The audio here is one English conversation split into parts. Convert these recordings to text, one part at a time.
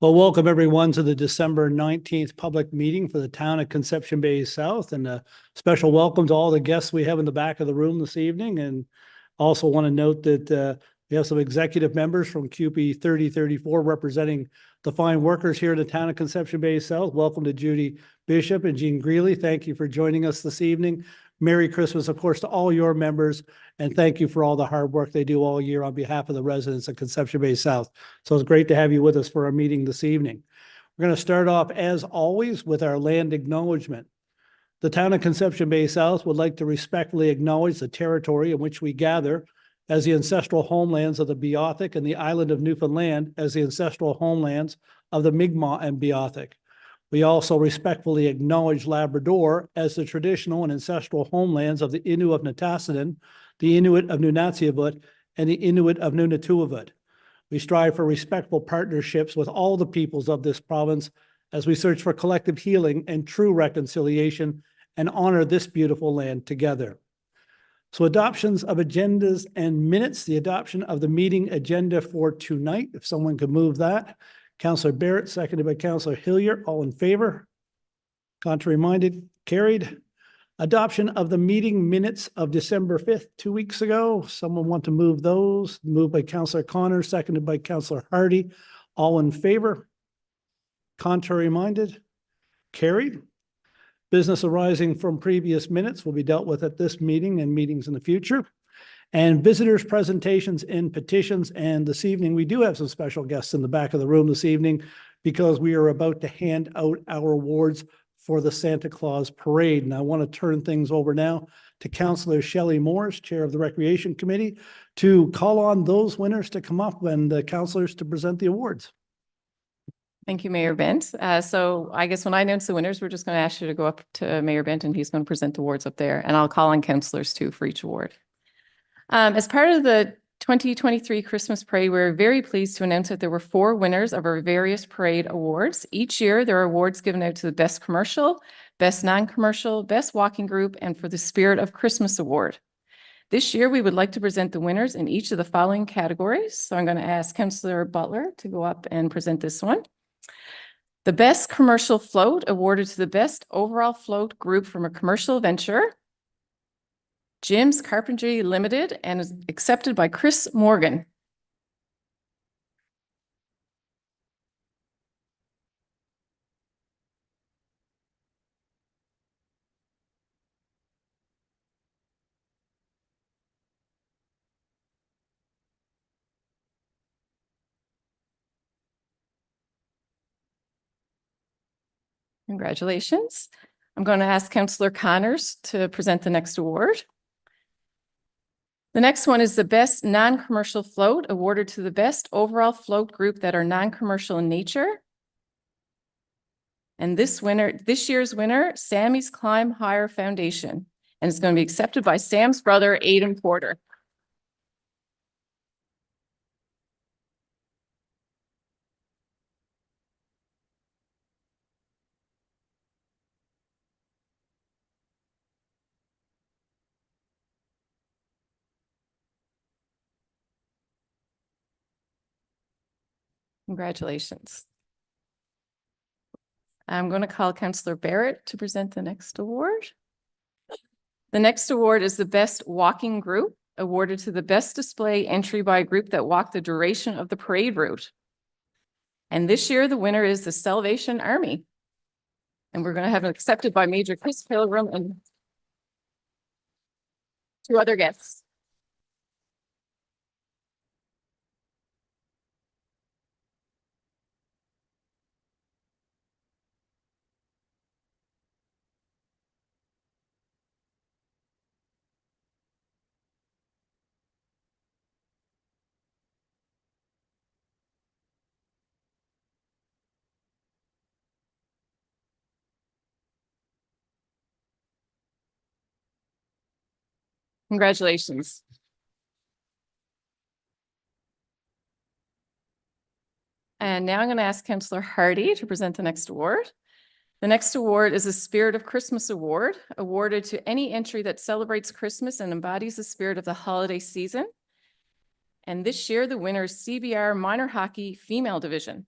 Well, welcome everyone to the December 19th public meeting for the town of Conception Bay South, and a special welcome to all the guests we have in the back of the room this evening. And also want to note that we have some executive members from CUPE 3034 representing the fine workers here in the town of Conception Bay South. Welcome to Judy Bishop and Jean Greeley. Thank you for joining us this evening. Merry Christmas, of course, to all your members, and thank you for all the hard work they do all year on behalf of the residents of Conception Bay South. So it's great to have you with us for our meeting this evening. We're going to start off, as always, with our land acknowledgement. The town of Conception Bay South would like to respectfully acknowledge the territory in which we gather as the ancestral homelands of the Beothuk and the island of Newfoundland as the ancestral homelands of the Mi'kmaq and Beothuk. We also respectfully acknowledge Labrador as the traditional and ancestral homelands of the Innu of Nitassinan, the Inuit of Nunatsiavut, and the Inuit of Nunatuavut. We strive for respectful partnerships with all the peoples of this province as we search for collective healing and true reconciliation and honor this beautiful land together. So adoptions of agendas and minutes, the adoption of the meeting agenda for tonight, if someone could move that. Councillor Barrett, seconded by Councillor Hillier. All in favor? Contrary minded? Carried. Adoption of the meeting minutes of December 5th, 2 weeks ago. Someone want to move those? Moved by Councillor Connor, seconded by Councillor Hardy. All in favor? Contrary minded? Carried. Business arising from previous minutes will be dealt with at this meeting and meetings in the future. And visitors' presentations and petitions. And this evening, we do have some special guests in the back of the room this evening because we are about to hand out our awards for the Santa Claus Parade. And I want to turn things over now to Councillor Shelley Morris, Chair of the Recreation Committee, to call on those winners to come up and the councillors to present the awards. Thank you, Mayor Bent. So I guess when I announce the winners, we're just going to ask you to go up to Mayor Bent and he's going to present the awards up there. And I'll call on councillors too for each award. As part of the 2023 Christmas Parade, we're very pleased to announce that there were 4 winners of our various parade awards. Each year, there are awards given out to the Best Commercial, Best Non-Commercial, Best Walking Group, and for the Spirit of Christmas Award. This year, we would like to present the winners in each of the following categories. So I'm going to ask Councillor Butler to go up and present this one. The Best Commercial Float awarded to the Best Overall Float Group from a Commercial Venture, Jim's Carpentry Limited, and is accepted by Chris Morgan. Congratulations. I'm going to ask Councillor Connors to present the next award. The next one is the Best Non-Commercial Float awarded to the Best Overall Float Group that are non-commercial in nature. And this year's winner, Sammy's Climb Higher Foundation, and it's going to be accepted by Sam's brother, Aidan Porter. Congratulations. I'm going to call Councillor Barrett to present the next award. The next award is the Best Walking Group, awarded to the Best Display Entry by a group that walked the duration of the parade route. And this year, the winner is the Salvation Army. And we're going to have it accepted by Major Chris Pilgrim and 2 other guests. Congratulations. And now I'm going to ask Councillor Hardy to present the next award. The next award is the Spirit of Christmas Award, awarded to any entry that celebrates Christmas and embodies the spirit of the holiday season. And this year, the winner is CBR Minor Hockey Female Division.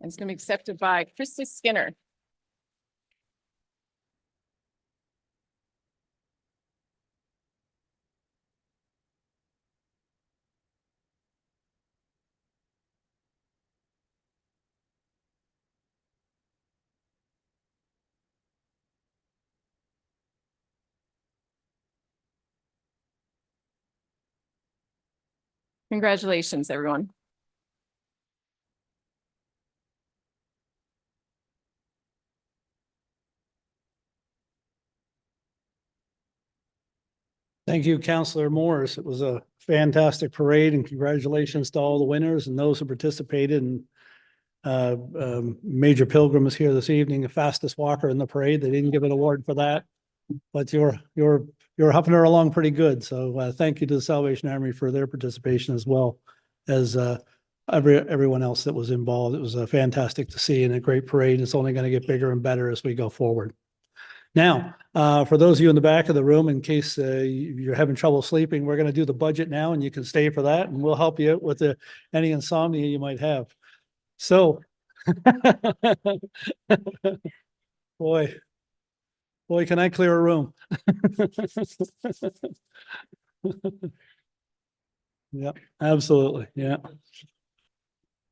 And it's going to be accepted by Krista Skinner. Congratulations, everyone. Thank you, Councillor Morris. It was a fantastic parade and congratulations to all the winners and those who participated. And Major Pilgrim is here this evening, the fastest walker in the parade. They didn't give an award for that, but you're huffing her along pretty good. So thank you to the Salvation Army for their participation as well as everyone else that was involved. It was fantastic to see and a great parade. It's only going to get bigger and better as we go forward. Now, for those of you in the back of the room, in case you're having trouble sleeping, we're going to do the budget now, and you can stay for that, and we'll help you out with any insomnia you might have. So, boy, can I clear a room? Yeah, absolutely. Yeah.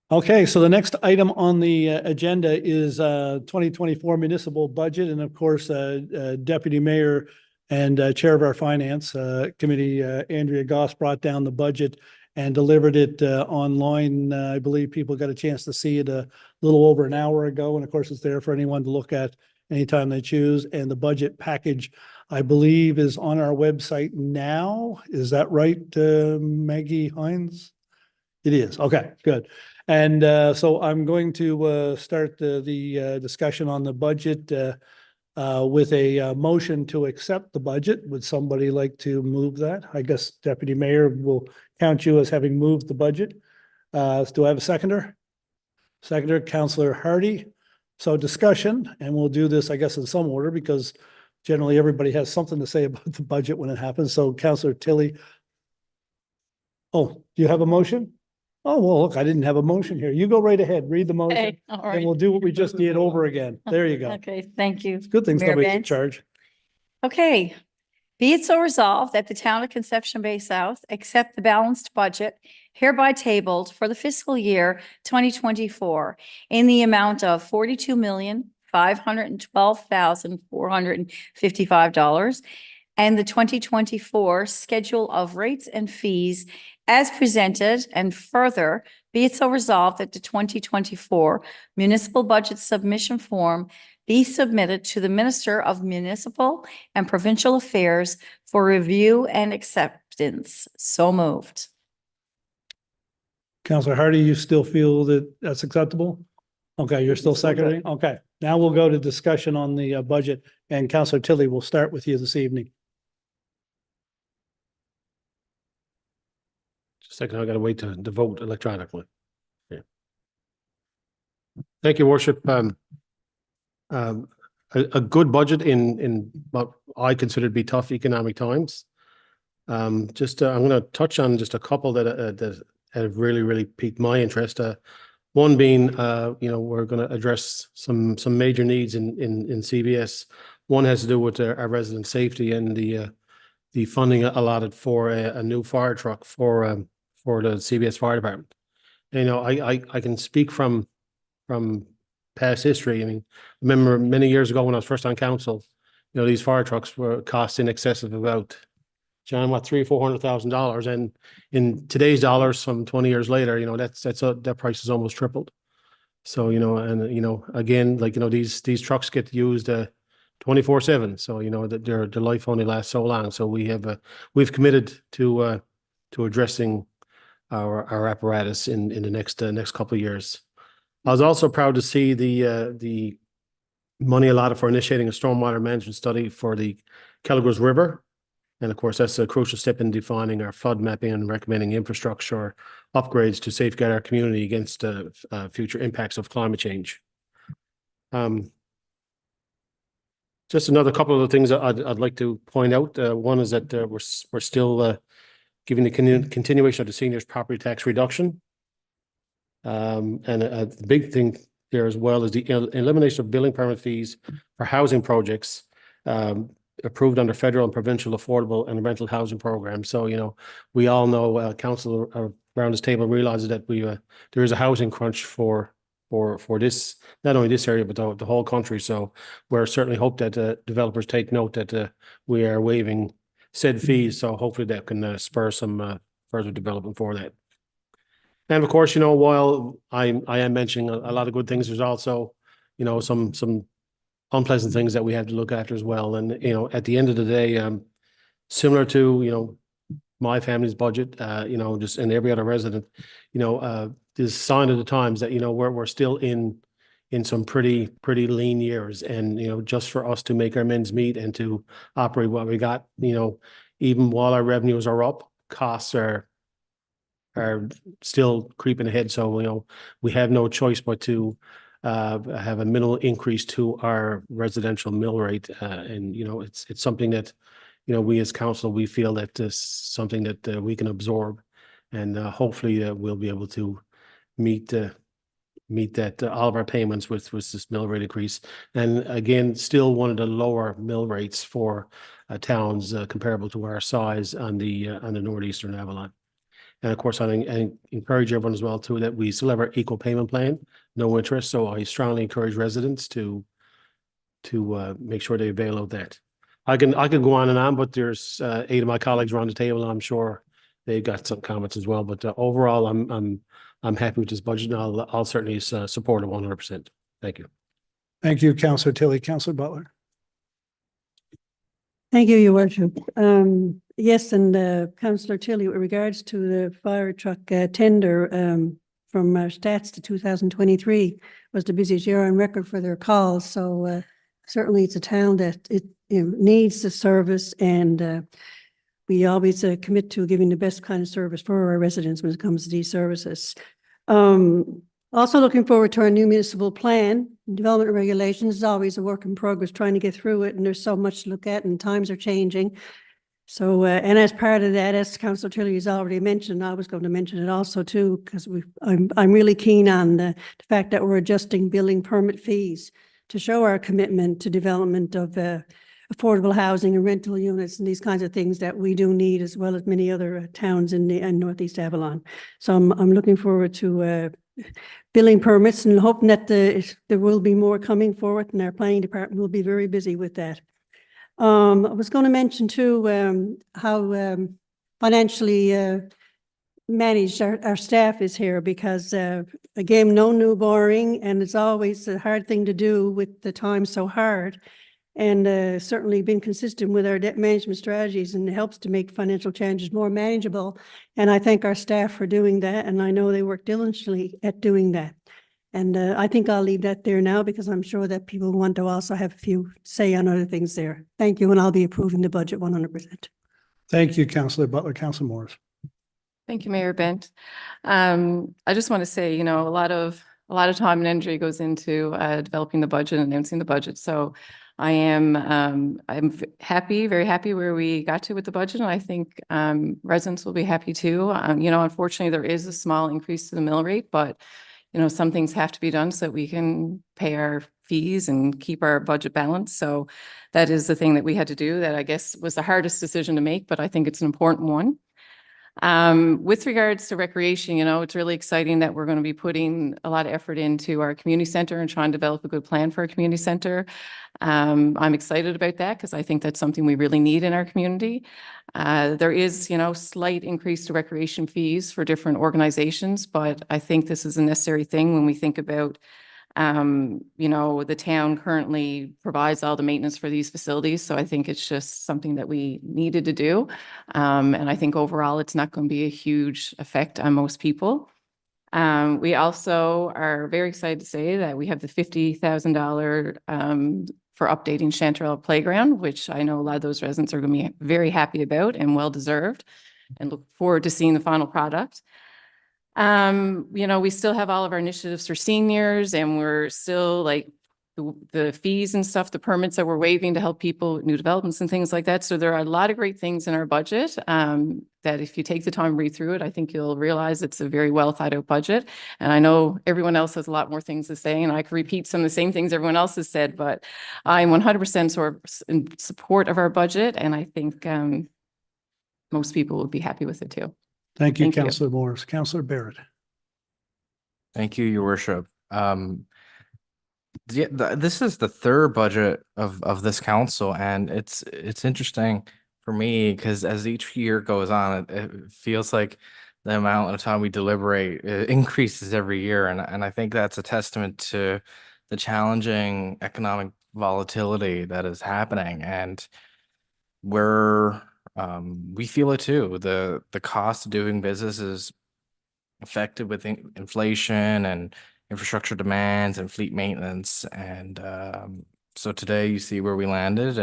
Okay, so the next item on the agenda is 2024 municipal budget. And of course, Deputy Mayor and Chair of our Finance Committee, Andrea Goss, brought down the budget and delivered it online. I believe people got a chance to see it a little over an hour ago. And of course, it's there for anyone to look at anytime they choose. And the budget package, I believe, is on our website now. Is that right, Maggie Hines? It is. Okay, good. And so I'm going to start the discussion on the budget with a motion to accept the budget. Would somebody like to move that? I guess Deputy Mayor will count you as having moved the budget. Do I have a seconder? Seconder, Councillor Hardy. So discussion, and we'll do this, I guess, in some order because generally everybody has something to say about the budget when it happens. So Councillor Tilley. Oh, do you have a motion? Oh, well, look, I didn't have a motion here. You go right ahead, read the motion, Okay, all and right. we'll do what we just did over again. There you go. Okay, thank you. It's good thing Mayor somebody's in Benz. charge. Okay. Be it so resolved that the town of Conception Bay South accept the balanced budget hereby tabled for the fiscal year 2024 in the amount of $42,512,455 and the 2024 schedule of rates and fees as presented, and further be it so resolved that the 2024 municipal budget submission form be submitted to the Minister of Municipal and Provincial Affairs for review and acceptance. So moved. Councillor Hardy, you still feel that that's acceptable? Okay, you're still seconding? Okay, now we'll go to discussion on the budget, and Councillor Tilley will start with you this evening. Just a second, I gotta wait to vote electronically. Yeah. Thank you, Worship. A good budget in what I consider to be tough economic times. I'm gonna touch on just a couple that have really piqued my interest. One being, we're gonna address some major needs in CBS. One has to do with our resident safety and the funding allotted for a new fire truck for the CBS Fire Department. And, I can speak from past history. I mean, I remember many years ago when I was first on council, these fire trucks were cost in excess of about, John, what, $300,000-$400,000, and in today's dollars, some 20 years later, that price has almost tripled. So again, these trucks get used 24/7. So their life only lasts so long. So we've committed to addressing our apparatus in the next couple of years. I was also proud to see the money allotted for initiating a stormwater management study for the Kelligers River. And of course, that's a crucial step in defining our flood mapping and recommending infrastructure upgrades to safeguard our community against future impacts of climate change. Just another couple of things I'd like to point out. One is that we're still giving the continuation of the seniors property tax reduction. And the big thing there, as well as the elimination of building permit fees for housing projects approved under federal and provincial affordable and rental housing programs. So, you know, we all know, council around this table realizes that there is a housing crunch for this, not only this area, but the whole country. So we're certainly hope that developers take note that we are waiving said fees. So hopefully that can spur some further development for that. And of course, you know, while I am mentioning a lot of good things, there's also, you know, some unpleasant things that we have to look after as well. And, you know, at the end of the day, similar to, you know, my family's budget, you know, just and every other resident, you know, this sign of the times that, you know, we're still in some pretty lean years. And, you know, just for us to make our ends meet and to operate what we got, you know, even while our revenues are up, costs are still creeping ahead. So, you know, we have no choice but to have a minimal increase to our residential mill rate. And, you know, it's something that, you know, we as council, we feel that is something that we can absorb. And hopefully we'll be able to meet that all of our payments with this mill rate increase. And again, still one of the lower mill rates for towns comparable to our size on the northeastern Avalon. And of course, I encourage everyone as well too, that we still have our equal payment plan, no interest. So I strongly encourage residents to make sure they avail of that. I can go on, but there's 8 of my colleagues around the table, and I'm sure they've got some comments as well. But overall, I'm happy with this budget, and I'll certainly support it 100%. Thank you. Thank you, Councillor Tilley. Councillor Butler. Thank you, Your Worship. Yes, and Councillor Tilley, with regards to the fire truck tender from our stats to 2023 was the busiest year on record for their calls. So certainly it's a town that needs the service, and we always commit to giving the best kind of service for our residents when it comes to these services. Also looking forward to our new municipal plan. Development regulations is always a work in progress, trying to get through it, and there's so much to look at, and times are changing. So, and as part of that, as Councillor Tilley has already mentioned, I was going to mention it also too, because I'm really keen on the fact that we're adjusting building permit fees to show our commitment to development of affordable housing and rental units and these kinds of things that we do need, as well as many other towns in Northeast Avalon. So I'm looking forward to building permits and hoping that there will be more coming forward, and our planning department will be very busy with that. I was going to mention too how financially managed our staff is here, because again, no new borrowing, and it's always a hard thing to do with the time so hard. And certainly been consistent with our debt management strategies, and it helps to make financial challenges more manageable. And I thank our staff for doing that, and I know they work diligently at doing that. And I think I'll leave that there now, because I'm sure that people want to also have a few say on other things there. Thank you, and I'll be approving the budget 100%. Thank you, Councillor Butler. Councillor Morris. Thank you, Mayor Bent. I just want to say, you know, a lot of time and energy goes into developing the budget and announcing the budget. So I'm happy, very happy where we got to with the budget. And I think residents will be happy too. You know, unfortunately, there is a small increase to the mill rate, but, you know, some things have to be done so that we can pay our fees and keep our budget balanced. So that is the thing that we had to do, that I guess was the hardest decision to make, but I think it's an important one. With regards to recreation, you know, it's really exciting that we're going to be putting a lot of effort into our community center and trying to develop a good plan for our community center. I'm excited about that, because I think that's something we really need in our community. There is, you know, slight increase to recreation fees for different organizations, but I think this is a necessary thing when we think about you know, the town currently provides all the maintenance for these facilities. So I think it's just something that we needed to do. And I think overall, it's not going to be a huge effect on most people. We also are very excited to say that we have the $50,000 for updating Chanterelle Playground, which I know a lot of those residents are going to be very happy about and well-deserved, and look forward to seeing the final product. You know, we still have all of our initiatives for seniors, and we're still like the fees and stuff, the permits that we're waiving to help people, new developments and things like that. So there are a lot of great things in our budget that if you take the time to read through it, I think you'll realize it's a very well thought out budget. And I know everyone else has a lot more things to say, and I can repeat some of the same things everyone else has said, but I'm 100% sort of in support of our budget. And I think most people will be happy with it too. Thank you, Thank you. Councillor Morris. Councillor Barrett. Thank you, Your Worship. This is the third budget of this council, and it's interesting for me because as each year goes on, it feels like the amount of time we deliberate increases every year, and I think that's a testament to the challenging economic volatility that is happening, and we feel it too. The cost of doing business is affected with inflation and infrastructure demands and fleet maintenance. And so today you see where we landed.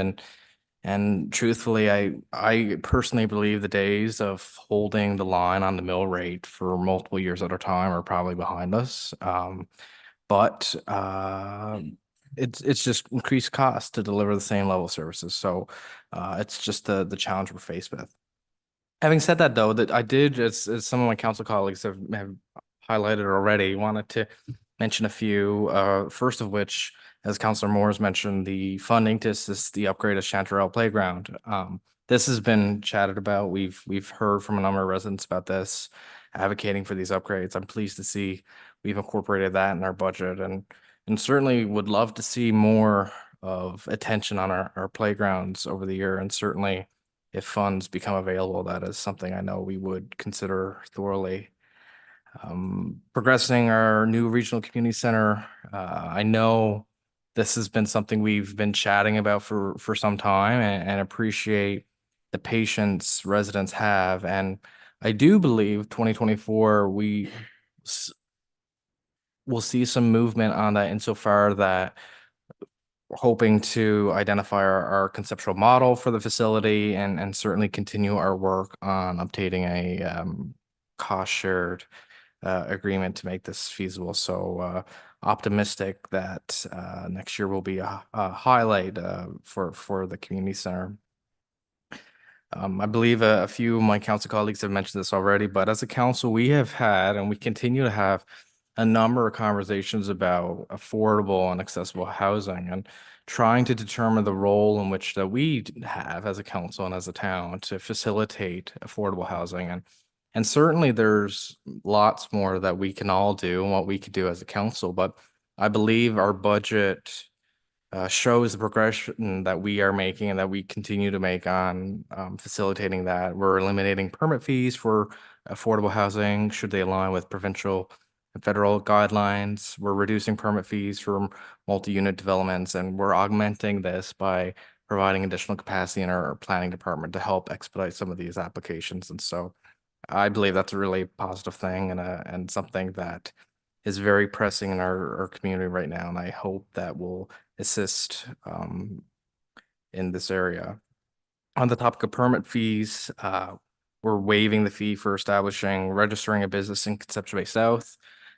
And truthfully, I personally believe the days of holding the line on the mill rate for multiple years at a time are probably behind us. But it's just increased cost to deliver the same level of services. So it's just the challenge we're faced with. Having said that, though, that I did, as some of my council colleagues have highlighted already, wanted to mention a few. First of which, as Councillor Moores mentioned, the funding to assist the upgrade of Chanterelle Playground. This has been chatted about. We've heard from a number of residents about this, advocating for these upgrades. I'm pleased to see we've incorporated that in our budget, and certainly would love to see more of attention on our playgrounds over the year, and certainly if funds become available, that is something I know we would consider thoroughly. Progressing our new regional community center. I know this has been something we've been chatting about for some time, and appreciate the patience residents have. And I do believe 2024, we will see some movement on that insofar that hoping to identify our conceptual model for the facility, and certainly continue our work on obtaining a cost shared agreement to make this feasible. So optimistic that next year will be a highlight for the community center. I believe a few of my council colleagues have mentioned this already, but as a council, we have had and we continue to have a number of conversations about affordable and accessible housing, and trying to determine the role in which that we have as a council and as a town to facilitate affordable housing. And certainly there's lots more that we can all do and what we could do as a council, but I believe our budget shows the progression that we are making and that we continue to make on facilitating that. We're eliminating permit fees for affordable housing should they align with provincial and federal guidelines. We're reducing permit fees for multi-unit developments, and we're augmenting this by providing additional capacity in our planning department to help expedite some of these applications. And so I believe that's a really positive thing, and something that is very pressing in our community right now. And I hope that will assist in this area. On the topic of permit fees, we're waiving the fee for registering a business in Conception Bay South.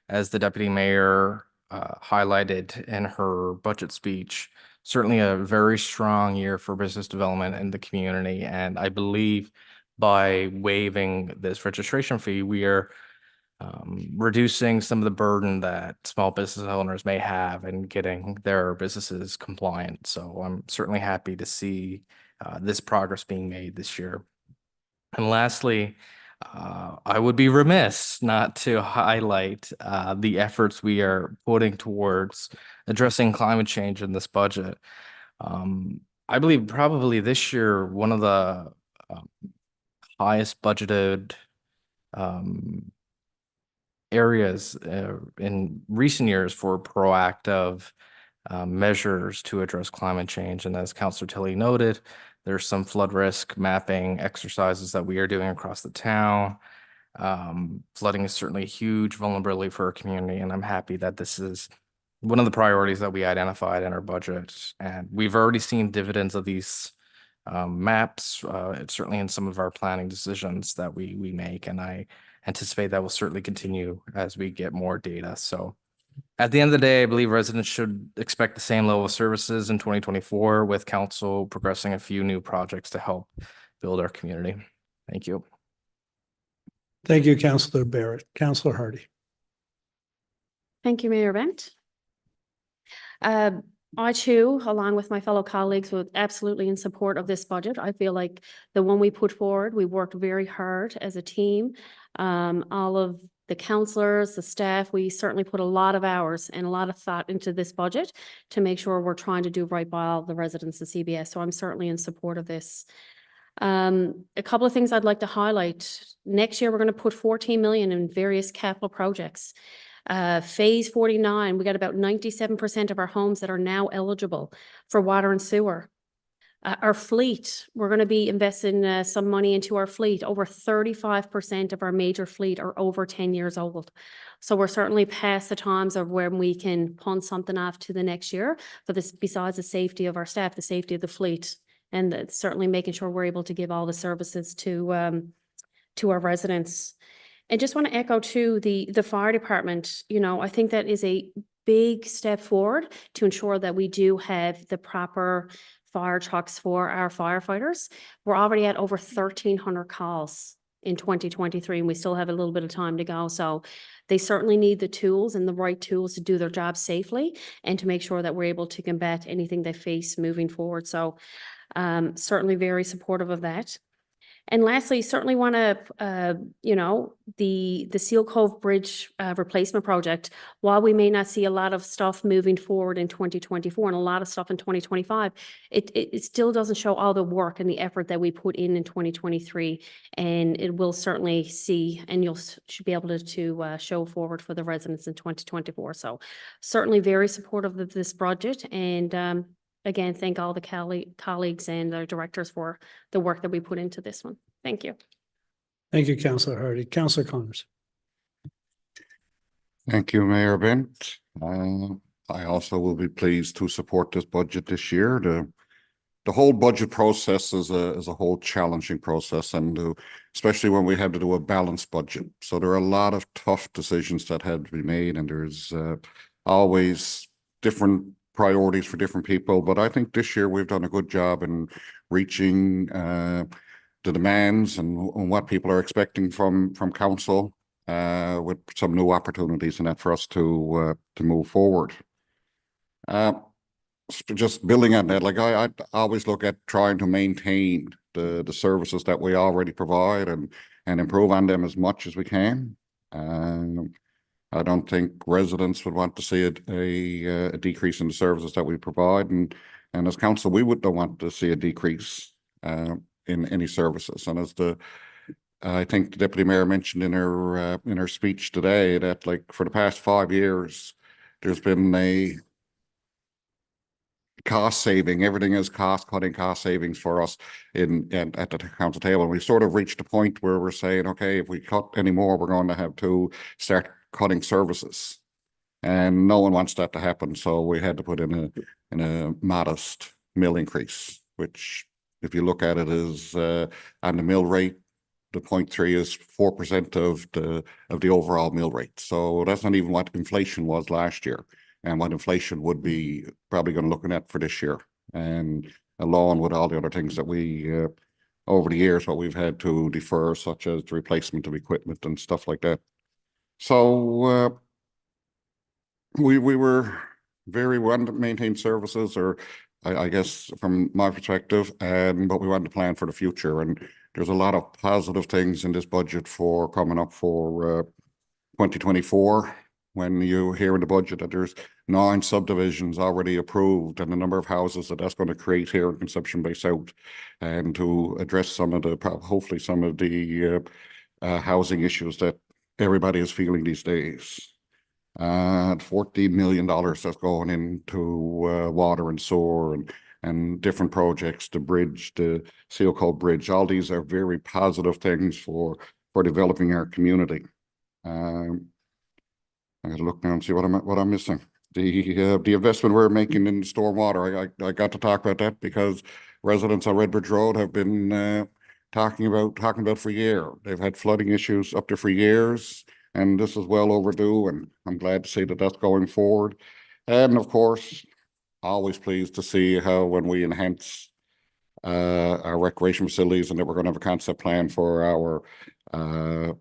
As the deputy mayor highlighted in her budget speech, certainly a very strong year for business development in the community. And I believe by waiving this registration fee, we are reducing some of the burden that small business owners may have in getting their businesses compliant. So I'm certainly happy to see this progress being made this year. And lastly, I would be remiss not to highlight the efforts we are putting towards addressing climate change in this budget. I believe probably this year, one of the highest budgeted areas in recent years for proactive measures to address climate change. And as Councillor Tilley noted, there's some flood risk mapping exercises that we are doing across the town. Flooding is certainly a huge vulnerability for our community, and I'm happy that this is one of the priorities that we identified in our budget. And we've already seen dividends of these maps, certainly in some of our planning decisions that we make, and I anticipate that will certainly continue as we get more data. So At the end of the day, I believe residents should expect the same level of services in 2024 with council progressing a few new projects to help build our community. Thank you. Thank you, Councillor Barrett. Councillor Hardy. Thank you, Mayor Bent. I too, along with my fellow colleagues, was absolutely in support of this budget. I feel like the one we put forward, we worked very hard as a team. All of the councillors, the staff, we certainly put a lot of hours and a lot of thought into this budget to make sure we're trying to do right by all the residents of CBS. So I'm certainly in support of this. A couple of things I'd like to highlight. Next year, we're going to put 14 million in various capital projects. Phase 49, we got about 97% of our homes that are now eligible for water and sewer. Our fleet, we're going to be investing some money into our fleet. Over 35% of our major fleet are over 10 years old. So we're certainly past the times of when we can punt something off to the next year for this, besides the safety of our staff, the safety of the fleet, and certainly making sure we're able to give all the services to our residents. And just want to echo too, the fire department, you know, I think that is a big step forward to ensure that we do have the proper fire trucks for our firefighters. We're already at over 1,300 calls in 2023, and we still have a little bit of time to go. So they certainly need the tools and the right tools to do their job safely and to make sure that we're able to combat anything they face moving forward. So certainly very supportive of that. And lastly, certainly want to, you know, the Seal Cove Bridge replacement project, while we may not see a lot of stuff moving forward in 2024 and a lot of stuff in 2025, it still doesn't show all the work and the effort that we put in 2023. And it will certainly see, and should be able to show forward for the residents in 2024. So certainly very supportive of this budget. And again, thank all the colleagues and our directors for the work that we put into this one. Thank you. Thank you, Councillor Hardy. Councillor Connors. Thank you, Mayor Bent. I also will be pleased to support this budget this year. The whole budget process is a whole challenging process, and especially when we had to do a balanced budget. So there are a lot of tough decisions that had to be made, and there's always different priorities for different people. But I think this year we've done a good job in reaching the demands and what people are expecting from council, with some new opportunities in that for us to move forward. Just building on that, like I always look at trying to maintain the services that we already provide and improve on them as much as we can. I don't think residents would want to see a decrease in the services that we provide, and as council, we don't want to see a decrease in any services. And as I think the deputy mayor mentioned in her speech today that, like, for the past 5 years, there's been a cost saving. Everything is cost savings for us at the council table. And we sort of reached a point where we're saying, okay, if we cut any more, we're going to have to start cutting services, and no one wants that to happen. So we had to put in a modest mill increase, which, if you look at it, is on the mill rate, the 0.3 is 4% of the overall mill rate. So that's not even what inflation was last year, and what inflation would be probably going to looking at for this year, and along with all the other things that we over the years what we've had to defer, such as the replacement of equipment and stuff like that. So we were very wanted to maintain services, or I guess from my perspective, but we wanted to plan for the future. And there's a lot of positive things in this budget for coming up for 2024. When you hear in the budget that there's 9 subdivisions already approved, and the number of houses that's going to create here in Conception Bay South, and to address some of the, hopefully some of the housing issues that everybody is feeling these days. $14 million that's going into water and sewer and different projects, the bridge, the Seal Cove Bridge. All these are very positive things for developing our community. I gotta look now and see what I'm missing. The investment we're making in stormwater. I got to talk about that because residents on Redbridge Road have been talking about for a year. They've had flooding issues up there for years. and this is well overdue, and I'm glad to see that that's going forward. And of course, always pleased to see how when we enhance our recreation facilities, and that we're going to have a concept plan for our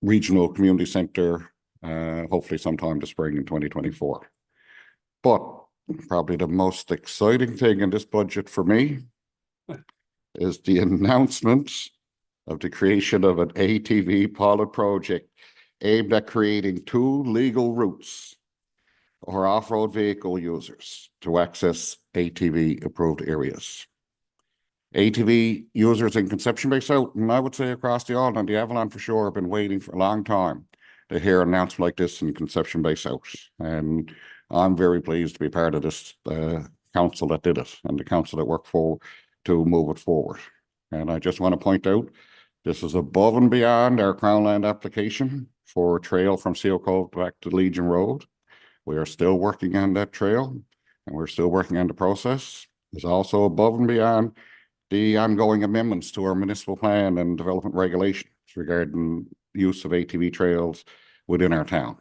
regional community center, hopefully sometime this spring in 2024. But probably the most exciting thing in this budget for me is the announcement of the creation of an ATV pilot project aimed at creating 2 legal routes for off-road vehicle users to access ATV approved areas. ATV users in Conception Bay South, and I would say across the island, and the Avalon for sure, have been waiting for a long time to hear an announcement like this in Conception Bay South. And I'm very pleased to be part of this council that did it, and the council that worked for to move it forward. And I just want to point out, this is above and beyond our Crown Land application for a trail from Seal Cove back to Legion Road. We are still working on that trail, and we're still working on the process. It's also above and beyond the ongoing amendments to our municipal plan and development regulations regarding use of ATV trails within our town.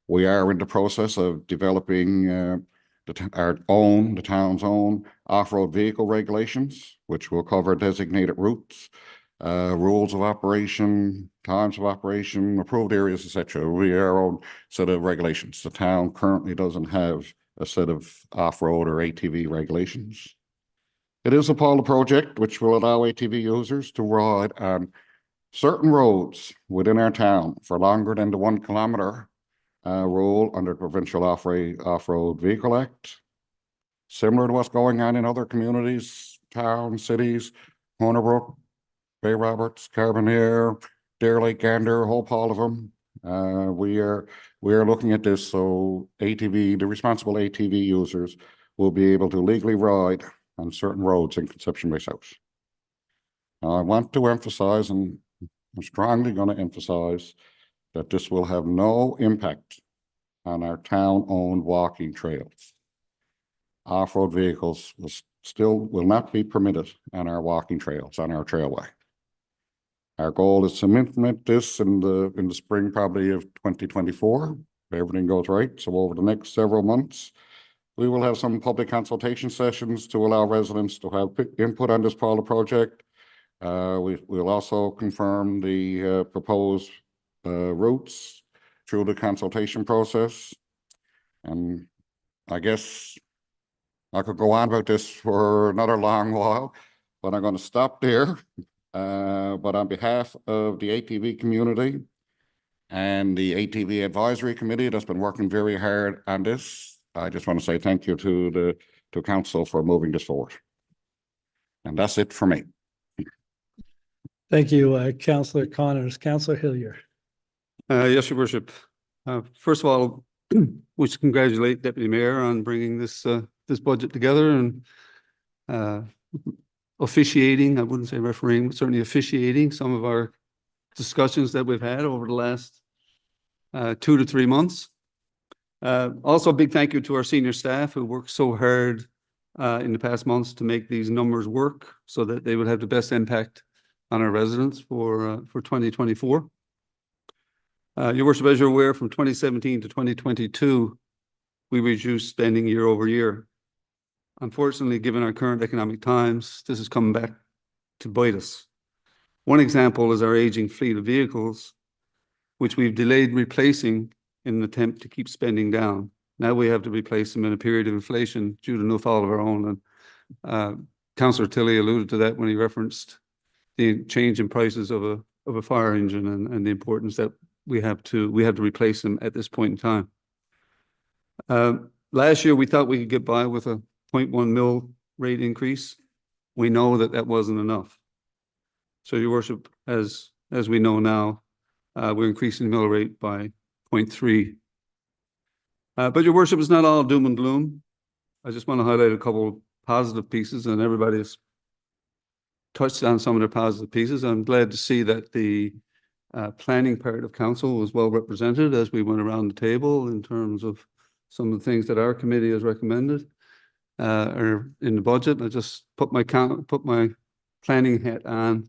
We are in the process of developing the town's own off-road vehicle regulations, which will cover designated routes, rules of operation, times of operation, approved areas, etc. We are our own set of regulations. The town currently doesn't have a set of off-road or ATV regulations. It is a pilot project which will allow ATV users to ride on certain roads within our town for longer than the 1 kilometer rule under the Provincial Off-Road Vehicle Act. Similar to what's going on in other communities, towns, cities, Corner Brook, Bay Roberts, Carbonear, Dare Lake Gander, a whole pile of them. We are looking at this so the responsible ATV users will be able to legally ride on certain roads in Conception Bay South. Now, I want to emphasize, and I'm strongly going to emphasize, that this will have no impact on our town-owned walking trails. Off-road vehicles will not be permitted on our walking trails, on our trailway. Our goal is to implement this in the spring, probably of 2024, if everything goes right. So over the next several months, we will have some public consultation sessions to allow residents to have input on this pilot project. We'll also confirm the proposed routes through the consultation process. And I guess I could go on about this for another long while, but I'm going to stop there. But on behalf of the ATV community and the ATV Advisory Committee that's been working very hard on this, I just want to say thank you to council for moving this forward. And that's it for me. Thank you, Councillor Connors. Councillor Hillier. Yes, Your Worship. First of all, we should congratulate Deputy Mayor on bringing this budget together and officiating, I wouldn't say refereeing, but certainly officiating some of our discussions that we've had over the last 2 to 3 months. Also, a big thank you to our senior staff who worked so hard in the past months to make these numbers work so that they would have the best impact on our residents for 2024. Your Worship, as you're aware, from 2017 to 2022, we reduced spending year over year. Unfortunately, given our current economic times, this is coming back to bite us. One example is our aging fleet of vehicles, which we've delayed replacing in an attempt to keep spending down. Now we have to replace them in a period of inflation due to no fault of our own. And Councillor Tilley alluded to that when he referenced the change in prices of a fire engine and the importance that we have to replace them at this point in time. Last year, we thought we could get by with a 0.1 mil rate increase. We know that that wasn't enough. So, Your Worship, as we know now, we're increasing the mill rate by 0.3. But Your Worship, it's not all doom and gloom. I just want to highlight a couple of positive pieces, and everybody's touched on some of the positive pieces. I'm glad to see that the planning part of council was well represented as we went around the table in terms of some of the things that our committee has recommended are in the budget. I just put my planning hat on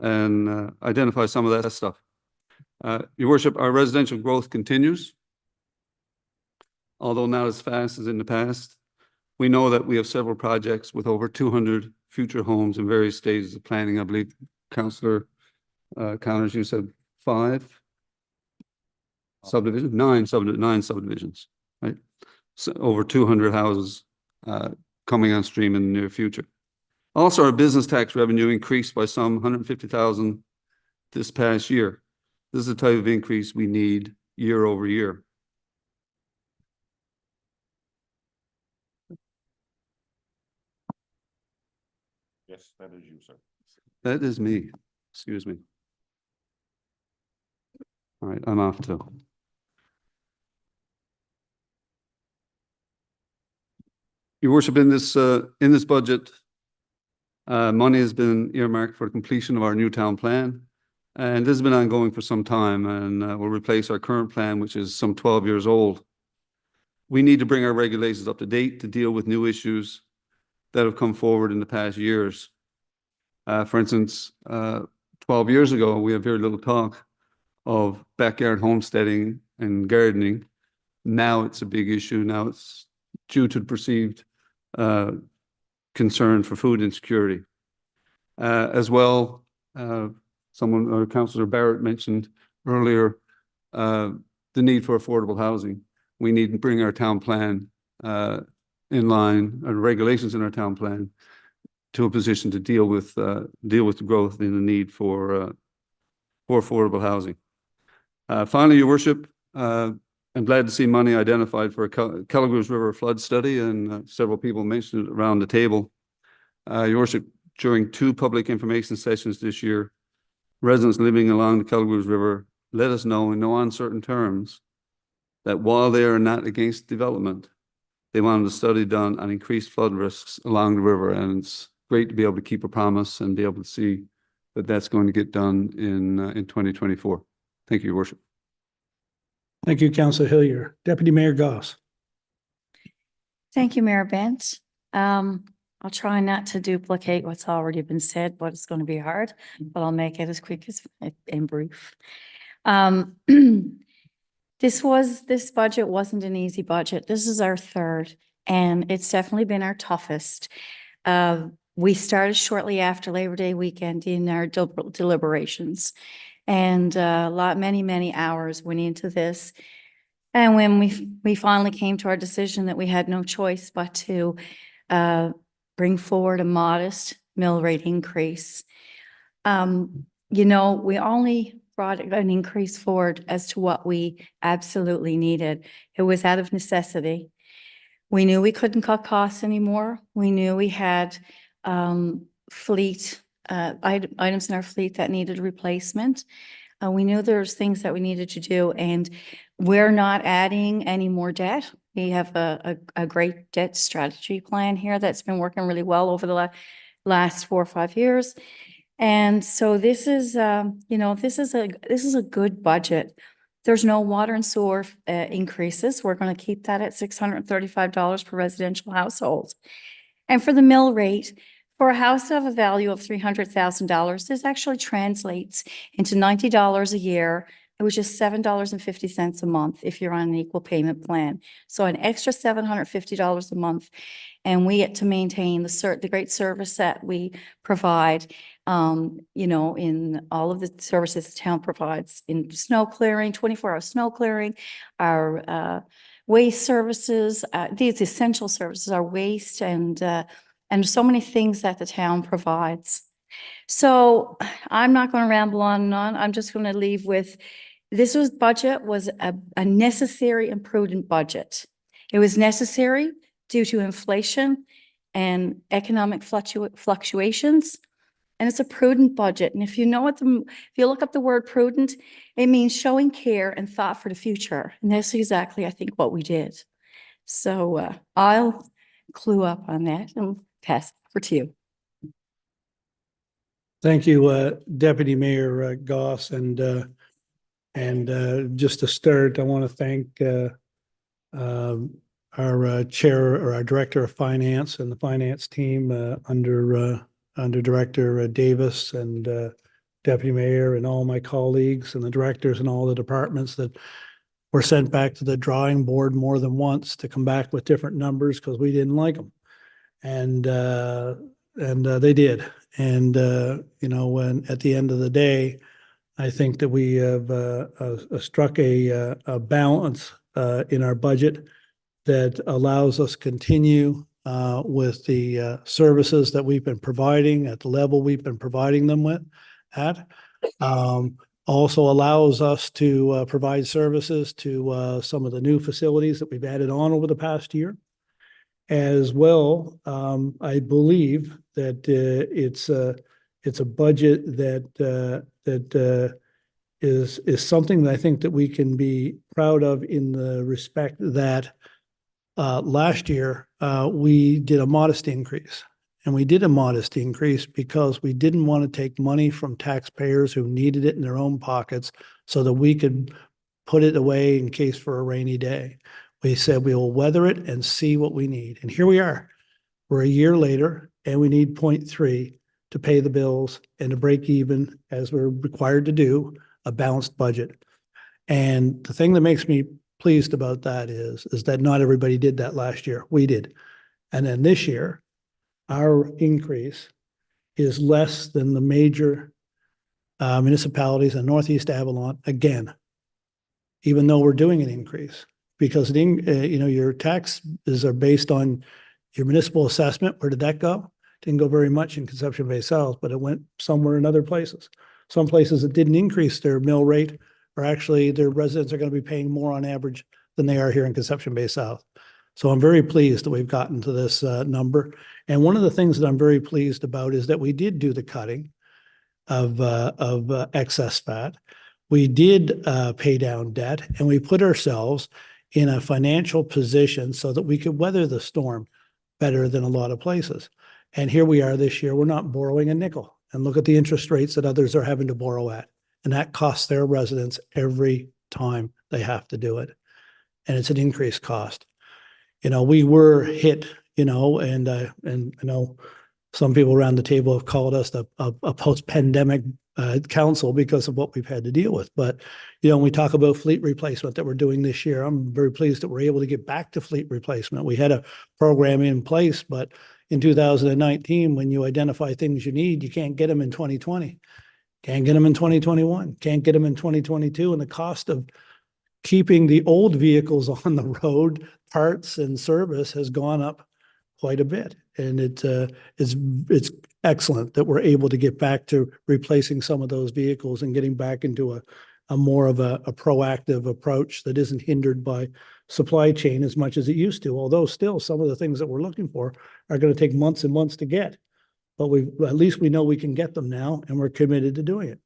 and identify some of that stuff. Your worship, our residential growth continues, although not as fast as in the past. We know that we have several projects with over 200 future homes in various stages of planning. I believe, Councillor Connors, you said 5 subdivisions, 9 subdivisions, right? So over 200 houses coming on stream in the near future. Also, our business tax revenue increased by some 150,000 this past year. This is the type of increase we need year over year. Yes, that is you, sir. That is me. Excuse me. All right, I'm off too. Your worship, in this budget, money has been earmarked for the completion of our new town plan. And this has been ongoing for some time, and will replace our current plan, which is some 12 years old. We need to bring our regulations up to date to deal with new issues that have come forward in the past years. For instance, 12 years ago, we had very little talk of backyard homesteading and gardening. Now it's a big issue. Now it's due to the perceived concern for food insecurity. As well, Councillor Barrett mentioned earlier the need for affordable housing. We need to bring our town plan in line, regulations in our town plan, to a position to deal with the growth in the need for affordable housing. Finally, Your Worship, I'm glad to see money identified for a Kelligrews River flood study, and several people mentioned it around the table. Your Worship, during 2 public information sessions this year, residents living along the Kelligrews River let us know in no uncertain terms that while they are not against development, they wanted a study done on increased flood risks along the river. And it's great to be able to keep a promise and be able to see that that's going to get done in 2024. Thank you, Your Worship. Thank you, Councillor Hillier. Deputy Mayor Goss. Thank you, Mayor Bent. I'll try not to duplicate what's already been said, but it's going to be hard, but I'll make it as quick as and brief. This budget wasn't an easy budget. This is our third, and it's definitely been our toughest. We started shortly after Labor Day weekend in our deliberations, and many hours went into this. And when we finally came to our decision that we had no choice but to bring forward a modest mill rate increase. We only brought an increase forward as to what we absolutely needed. It was out of necessity. We knew we couldn't cut costs anymore. We knew we had items in our fleet that needed replacement. We knew there's things that we needed to do, and we're not adding any more debt. We have a great debt strategy plan here that's been working really well over the last 4 or 5 years. And so this is a good budget. There's no water and sewer increases. We're going to keep that at $635 per residential household. And for the mill rate, for a house of a value of $300,000, this actually translates into $90 a year, which is $7.50 a month if you're on an equal payment plan. So an extra $750 a month, and we get to maintain the great service that we provide, in all of the services the town provides in snow clearing, 24-hour snow clearing, our waste services, these essential services, our waste, and so many things that the town provides. So I'm not going to ramble on and on. I'm just going to leave with budget was a necessary and prudent budget. It was necessary due to inflation and economic fluctuations, and it's a prudent budget. And if you look up the word prudent, it means showing care and thought for the future. And that's exactly, I think, what we did. So I'll clue up on that and pass it over to you. Thank you, Deputy Mayor Goss. And just to start, I want to thank our chair or our director of finance and the finance team under Director Davis and Deputy Mayor and all my colleagues and the directors and all the departments that were sent back to the drawing board more than once to come back with different numbers because we didn't like them. And they did. And, when at the end of the day, I think that we have struck a balance in our budget that allows us continue with the services that we've been providing at the level we've been providing them at. Also allows us to provide services to some of the new facilities that we've added on over the past year. As well, I believe that it's a budget that is something that I think that we can be proud of in the respect that last year we did a modest increase. And we did a modest increase because we didn't want to take money from taxpayers who needed it in their own pockets so that we could put it away in case for a rainy day. We said we will weather it and see what we need. And here we are. We're a year later and we need 0.3 to pay the bills and to break even, as we're required to do, a balanced budget. And the thing that makes me pleased about that is that not everybody did that last year. We did. And then this year, our increase is less than the major municipalities in Northeast Avalon again, even though we're doing an increase, because your taxes are based on your municipal assessment. Where did that go? Didn't go very much in Conception Bay South, but it went somewhere in other places. Some places that didn't increase their mill rate are actually, their residents are going to be paying more on average than they are here in Conception Bay South. So I'm very pleased that we've gotten to this number. And one of the things that I'm very pleased about is that we did do the cutting of excess fat. We did pay down debt, and we put ourselves in a financial position so that we could weather the storm better than a lot of places. And here we are this year, we're not borrowing a nickel. And look at the interest rates that others are having to borrow at. And that costs their residents every time they have to do it. And it's an increased cost. We were hit, and I know some people around the table have called us a post-pandemic council because of what we've had to deal with. But, when we talk about fleet replacement that we're doing this year, I'm very pleased that we're able to get back to fleet replacement. We had a program in place, but in 2019, when you identify things you need, you can't get them in 2020, can't get them in 2021, can't get them in 2022. And the cost of keeping the old vehicles on the road, parts and service, has gone up quite a bit. And it's excellent that we're able to get back to replacing some of those vehicles and getting back into a more of a proactive approach that isn't hindered by supply chain as much as it used to. Although still some of the things that we're looking for are going to take months and months to get. But at least we know we can get them now, and we're committed to doing it.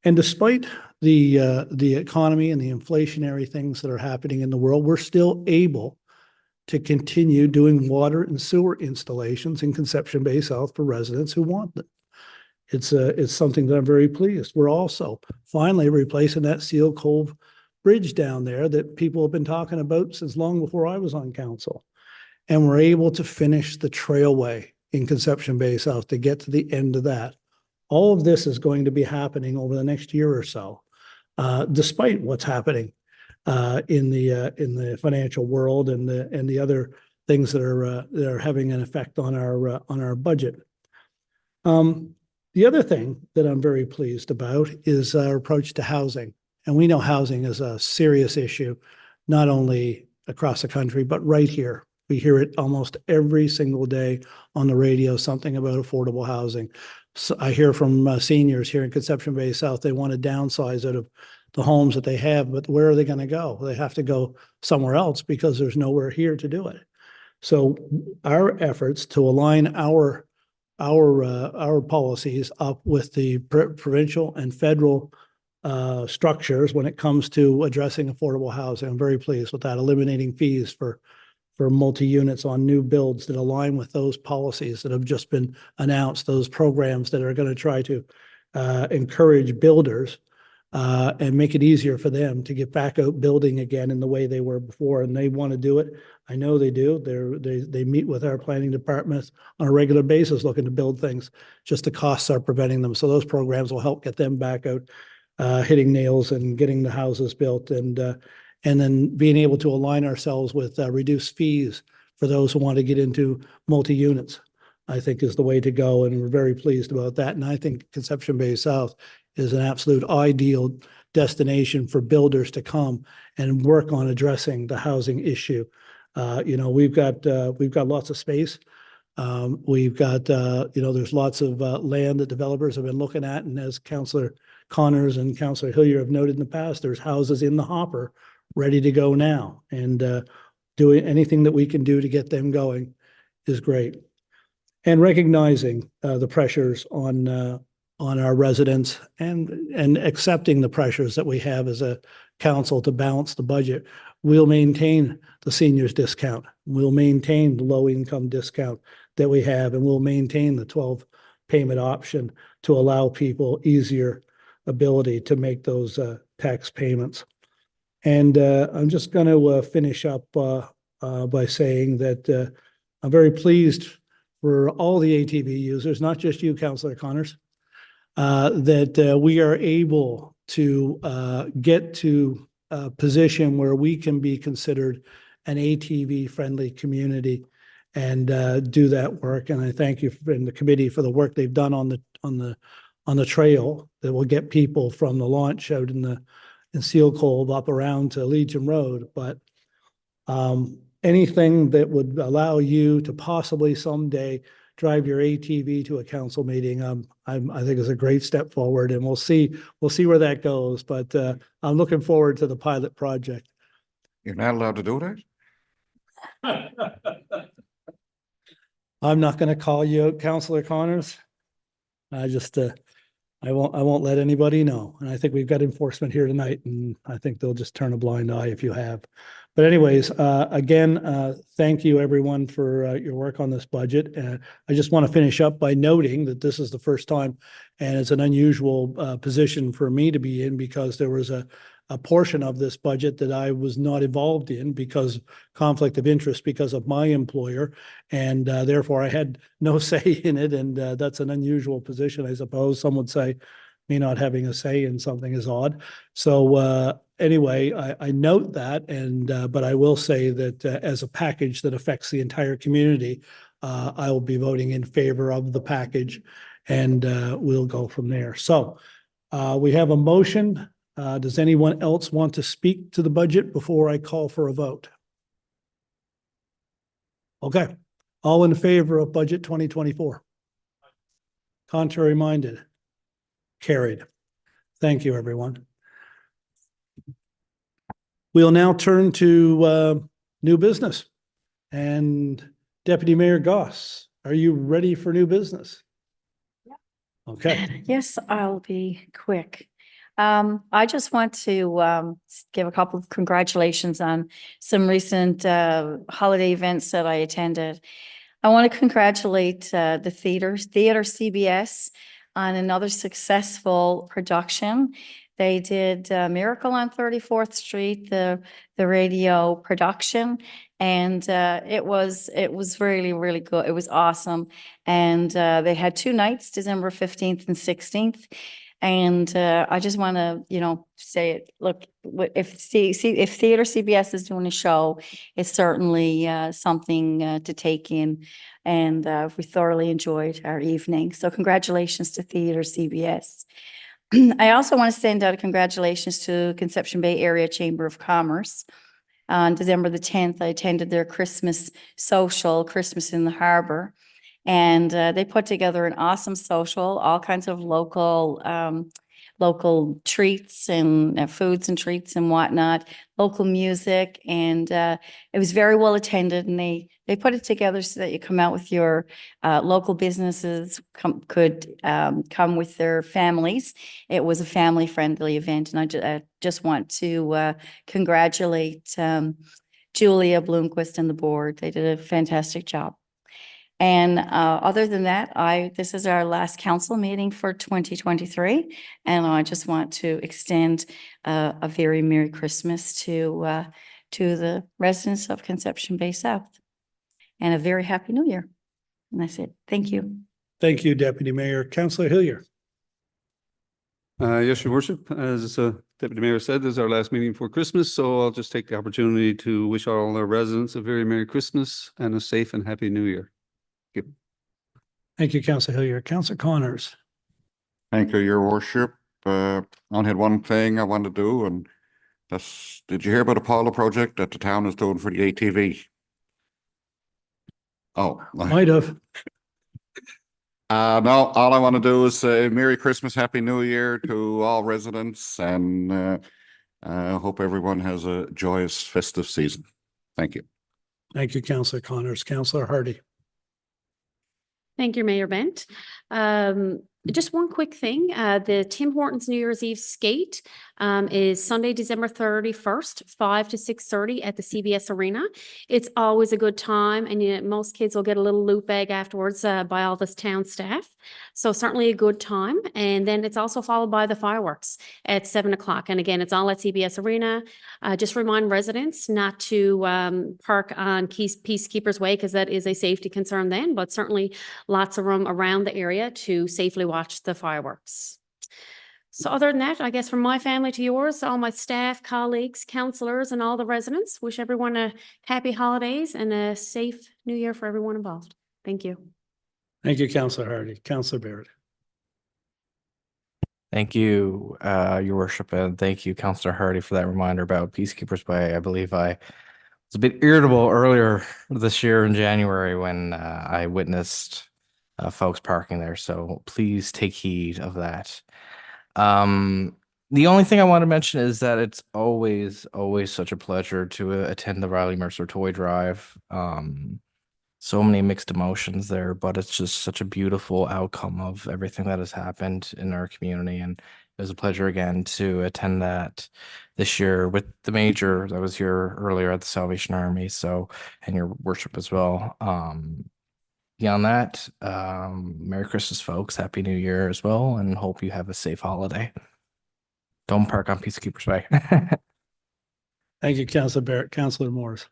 And despite the economy and the inflationary things that are happening in the world, we're still able to continue doing water and sewer installations in Conception Bay South for residents who want them. It's something that I'm very pleased. We're also finally replacing that Seal Cove Bridge down there that people have been talking about since long before I was on council. And we're able to finish the trailway in Conception Bay South to get to the end of that. All of this is going to be happening over the next year or so, despite what's happening in the financial world and the other things that are having an effect on our budget. The other thing that I'm very pleased about is our approach to housing. And we know housing is a serious issue, not only across the country, but right here. We hear it almost every single day on the radio, something about affordable housing. So I hear from seniors here in Conception Bay South, they want to downsize out of the homes that they have, but where are they going to go? They have to go somewhere else because there's nowhere here to do it. So our efforts to align our policies up with the provincial and federal structures when it comes to addressing affordable housing. I'm very pleased with that, eliminating fees for multi-units on new builds that align with those policies that have just been announced, those programs that are going to try to encourage builders and make it easier for them to get back out building again in the way they were before. And they want to do it. I know they do. They meet with our planning departments on a regular basis looking to build things. Just the costs are preventing them. So those programs will help get them back out, hitting nails and getting the houses built, and then being able to align ourselves with reduced fees for those who want to get into multi-units, I think is the way to go. And we're very pleased about that. And I think Conception Bay South is an absolute ideal destination for builders to come and work on addressing the housing issue. We've got lots of space. We've got, there's lots of land that developers have been looking at. And as Councillor Connors and Councillor Hillier have noted in the past, there's houses in the hopper ready to go now. And doing anything that we can do to get them going is great. And recognizing the pressures on our residents and accepting the pressures that we have as a council to balance the budget. We'll maintain the seniors discount. We'll maintain the low income discount that we have, and we'll maintain the 12 payment option to allow people easier ability to make those tax payments. And I'm just going to finish up by saying that I'm very pleased for all the ATV users, not just you, Councillor Connors, that we are able to get to a position where we can be considered an ATV-friendly community and do that work. And I thank you and the committee for the work they've done on the trail that will get people from the launch out in Seal Cove up around to Legion Road. But anything that would allow you to possibly someday drive your ATV to a council meeting, I think is a great step forward, and we'll see where that goes. But I'm looking forward to the pilot project. You're not allowed to do that? I'm not going to call you out, Councillor Connors. I won't let anybody know. And I think we've got enforcement here tonight, and I think they'll just turn a blind eye if you have. But anyways, again, thank you everyone for your work on this budget. I just want to finish up by noting that this is the first time, and it's an unusual position for me to be in, because there was a portion of this budget that I was not involved in because of conflict of interest because of my employer. And therefore I had no say in it. And that's an unusual position, I suppose. Some would say me not having a say in something is odd. So anyway, I note that, and but I will say that as a package that affects the entire community, I will be voting in favor of the package, and we'll go from there. So we have a motion. Does anyone else want to speak to the budget before I call for a vote? Okay, all in favor of budget 2024? Contrary minded? Carried. Thank you, everyone. We'll now turn to new business. And Deputy Mayor Goss, are you ready for new business? Okay. Yes, I'll be quick. I just want to give a couple of congratulations on some recent holiday events that I attended. I want to congratulate the Theater CBS on another successful production. They did Miracle on 34th Street, the radio production, and it was really, really good. It was awesome. And they had 2 nights, December 15th and 16th. And I just want to, say it. Look, if Theater CBS is doing a show, it's certainly something to take in. And we thoroughly enjoyed our evening. So congratulations to Theater CBS. I also want to send out a congratulations to Conception Bay Area Chamber of Commerce. On December the 10th, I attended their Christmas social, Christmas in the Harbor. And they put together an awesome social, all kinds of local treats and foods and treats and whatnot, local music. And it was very well attended. And they put it together so that you come out with your local businesses, could come with their families. It was a family-friendly event. And I just want to congratulate Julia Bloomquist and the board. They did a fantastic job. And other than that, this is our last council meeting for 2023. And I just want to extend a very Merry Christmas to the residents of Conception Bay South and a very Happy New Year. And that's it. Thank you. Thank you, Deputy Mayor. Councillor Hillier. Yes, your worship, as Deputy Mayor said, this is our last meeting for Christmas, so I'll just take the opportunity to wish all our residents a very Merry Christmas and a safe and Happy New Year. Thank you. Thank you, Councillor Hillier. Councillor Connors. Thank you, your worship. I only had one thing I want to do, and that's, did you hear about the Apollo project that the town is doing for the ATV? Oh. Might have. No, all I want to do is say Merry Christmas, Happy New Year to all residents, and I hope everyone has a joyous festive season. Thank you. Thank you, Councillor Connors. Councillor Hardy. Thank you, Mayor Bent. Just one quick thing, the Tim Hortons New Year's Eve skate is Sunday, December 31st, 5 to 6:30 at the CBS Arena. It's always a good time, and most kids will get a little loot bag afterwards by all this town staff. So certainly a good time. And then it's also followed by the fireworks at 7 o'clock. And again, it's all at CBS Arena. Just remind residents not to park on Peacekeepers Way, because that is a safety concern then, but certainly lots of room around the area to safely watch the fireworks. So other than that, I guess from my family to yours, all my staff, colleagues, councillors, and all the residents, wish everyone a happy holidays and a safe new year for everyone involved. Thank you. Thank you, Councillor Hardy. Councillor Barrett. Thank you, your worship, and thank you, Councillor Hardy, for that reminder about Peacekeepers Way. I believe I was a bit irritable earlier this year in January when I witnessed folks parking there. So please take heed of that. The only thing I want to mention is that it's always such a pleasure to attend the Riley Mercer Toy Drive. So many mixed emotions there, but it's just such a beautiful outcome of everything that has happened in our community. And it was a pleasure again to attend that this year with the major that was here earlier at the Salvation Army. So, and your worship as well. Beyond that, Merry Christmas, folks. Happy New Year as well, and hope you have a safe holiday. Don't park on Peacekeepers Way. Thank you, Councillor Barrett. Councillor Morris.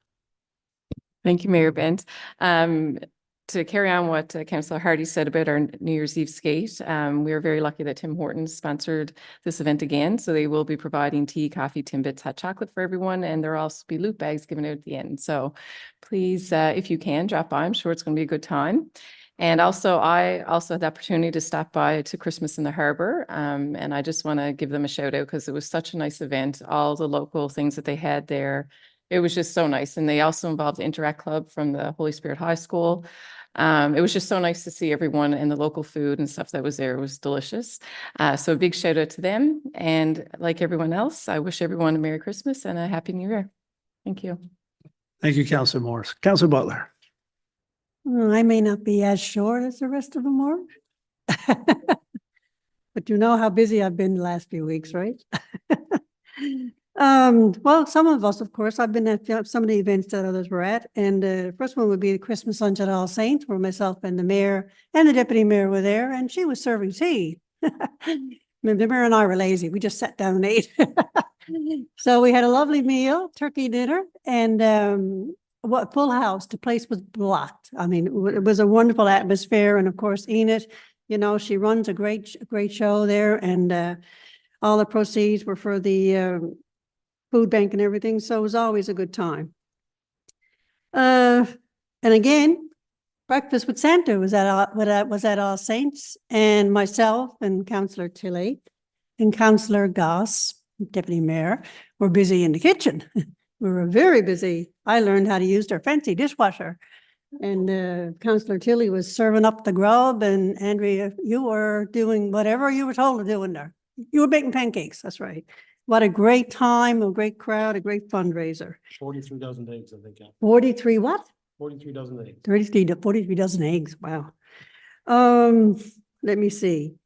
Thank you, Mayor Bent. To carry on what Councillor Hardy said about our New Year's Eve skate, we are very lucky that Tim Hortons sponsored this event again. So they will be providing tea, coffee, Timbits, hot chocolate for everyone, and there will also be loot bags given out at the end. So please, if you can, drop by. I'm sure it's going to be a good time. And also, I also had the opportunity to stop by to Christmas in the Harbour, and I just want to give them a shout out because it was such a nice event. All the local things that they had there. It was just so nice. And they also involved the Interact Club from the Holy Spirit High School. It was just so nice to see everyone and the local food and stuff that was there. It was delicious. So a big shout out to them. And like everyone else, I wish everyone a Merry Christmas and a Happy New Year. Thank you. Thank you, Councillor Morris. Councillor Butler. Well, I may not be as short as the rest of them are. But you know how busy I've been the last few weeks, right? Well, some of us, of course, I've been at some of the events that others were at. And the first one would be the Christmas lunch at All Saints, where myself and the mayor and the deputy mayor were there, and she was serving tea. The mayor and I were lazy. We just sat down and ate. So we had a lovely meal, turkey dinner, and what full house. The place was blocked. I mean, it was a wonderful atmosphere. And of course, Enid, you know, she runs a great show there, and all the proceeds were for the food bank and everything. So it was always a good time. And again, breakfast with Santa was at All Saints, and myself and Councillor Tilley and Councillor Goss, Deputy Mayor, were busy in the kitchen. We were very busy. I learned how to use their fancy dishwasher. And Councillor Tilley was serving up the grub, and Andrea, you were doing whatever you were told to do in there. You were baking pancakes, that's right. What a great time, a great crowd, a great fundraiser. 43 dozen eggs, I think. 43 what? 43 dozen eggs. 43 dozen eggs, wow. Let me see.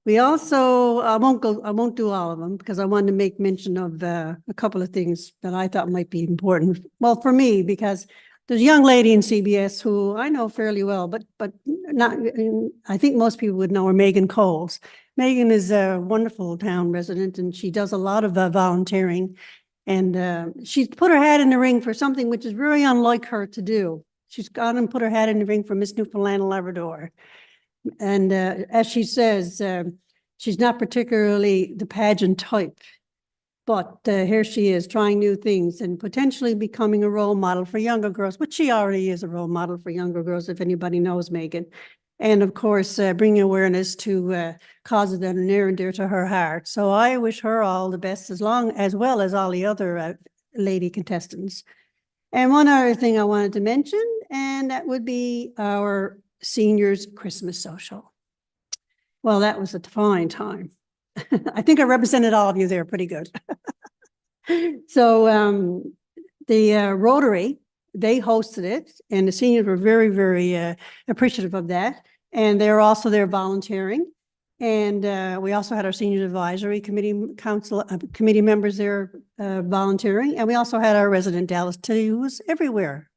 We also, I won't do all of them because I wanted to make mention of a couple of things that I thought might be important. Well, for me, because there's a young lady in CBS who I know fairly well, but not, I think most people would know her, Megan Coles. Megan is a wonderful town resident and she does a lot of volunteering. And she's put her hat in the ring for something which is very unlike her to do. She's gone and put her hat in the ring for Miss Newfoundland and Labrador. And as she says, she's not particularly the pageant type. But here she is trying new things and potentially becoming a role model for younger girls, but she already is a role model for younger girls, if anybody knows Megan. And of course, bringing awareness to causes that are near and dear to her heart. So I wish her all the best as well as all the other lady contestants. And one other thing I wanted to mention, and that would be our seniors Christmas social. Well, that was a fine time. I think I represented all of you there pretty good. So the Rotary, they hosted it and the seniors were very, very appreciative of that. And they're also there volunteering. And we also had our seniors advisory committee committee members there volunteering. And we also had our resident Dallas Tilly who was everywhere.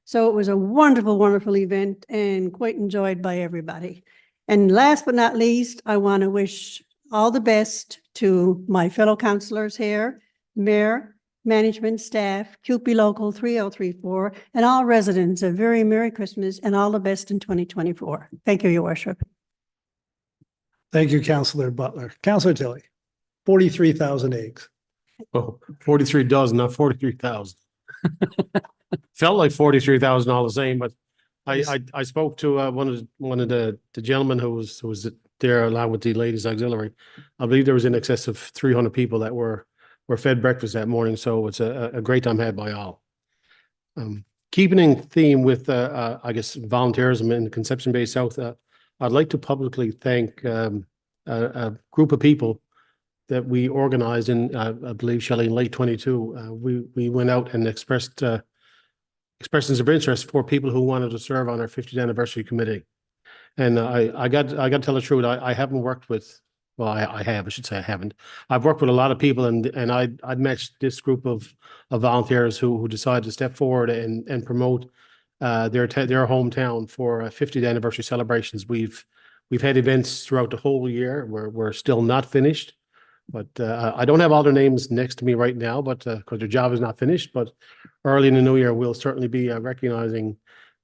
So it was a wonderful, wonderful event and quite enjoyed by everybody. And last but not least, I want to wish all the best to my fellow councillors here, mayor, management, staff, CUPE Local 3034, and all residents. A very Merry Christmas and all the best in 2024. Thank you, Your Worship. Thank you, Councillor Butler. Councillor Tilly, 43,000 eggs. Oh, 43 dozen, not 43,000. Felt like 43,000 all the same, but I spoke to one of the gentlemen who was there along with the ladies auxiliary. I believe there was in excess of 300 people that were fed breakfast that morning. So it's a great time had by all. Keeping in theme with I guess volunteerism in Conception Bay South, I'd like to publicly thank a group of people that we organized in I believe Shelley in late 22. We went out and expressed expressions of interest for people who wanted to serve on our 50th anniversary committee. And I got to tell the truth, I haven't worked with, well, I should say I haven't. I've worked with a lot of people and I'd matched this group of volunteers who decided to step forward and promote their hometown for 50th anniversary celebrations. We've had events throughout the whole year. We're still not finished. But I don't have all their names next to me right now, but because their job is not finished. But early in the new year, we'll certainly be recognizing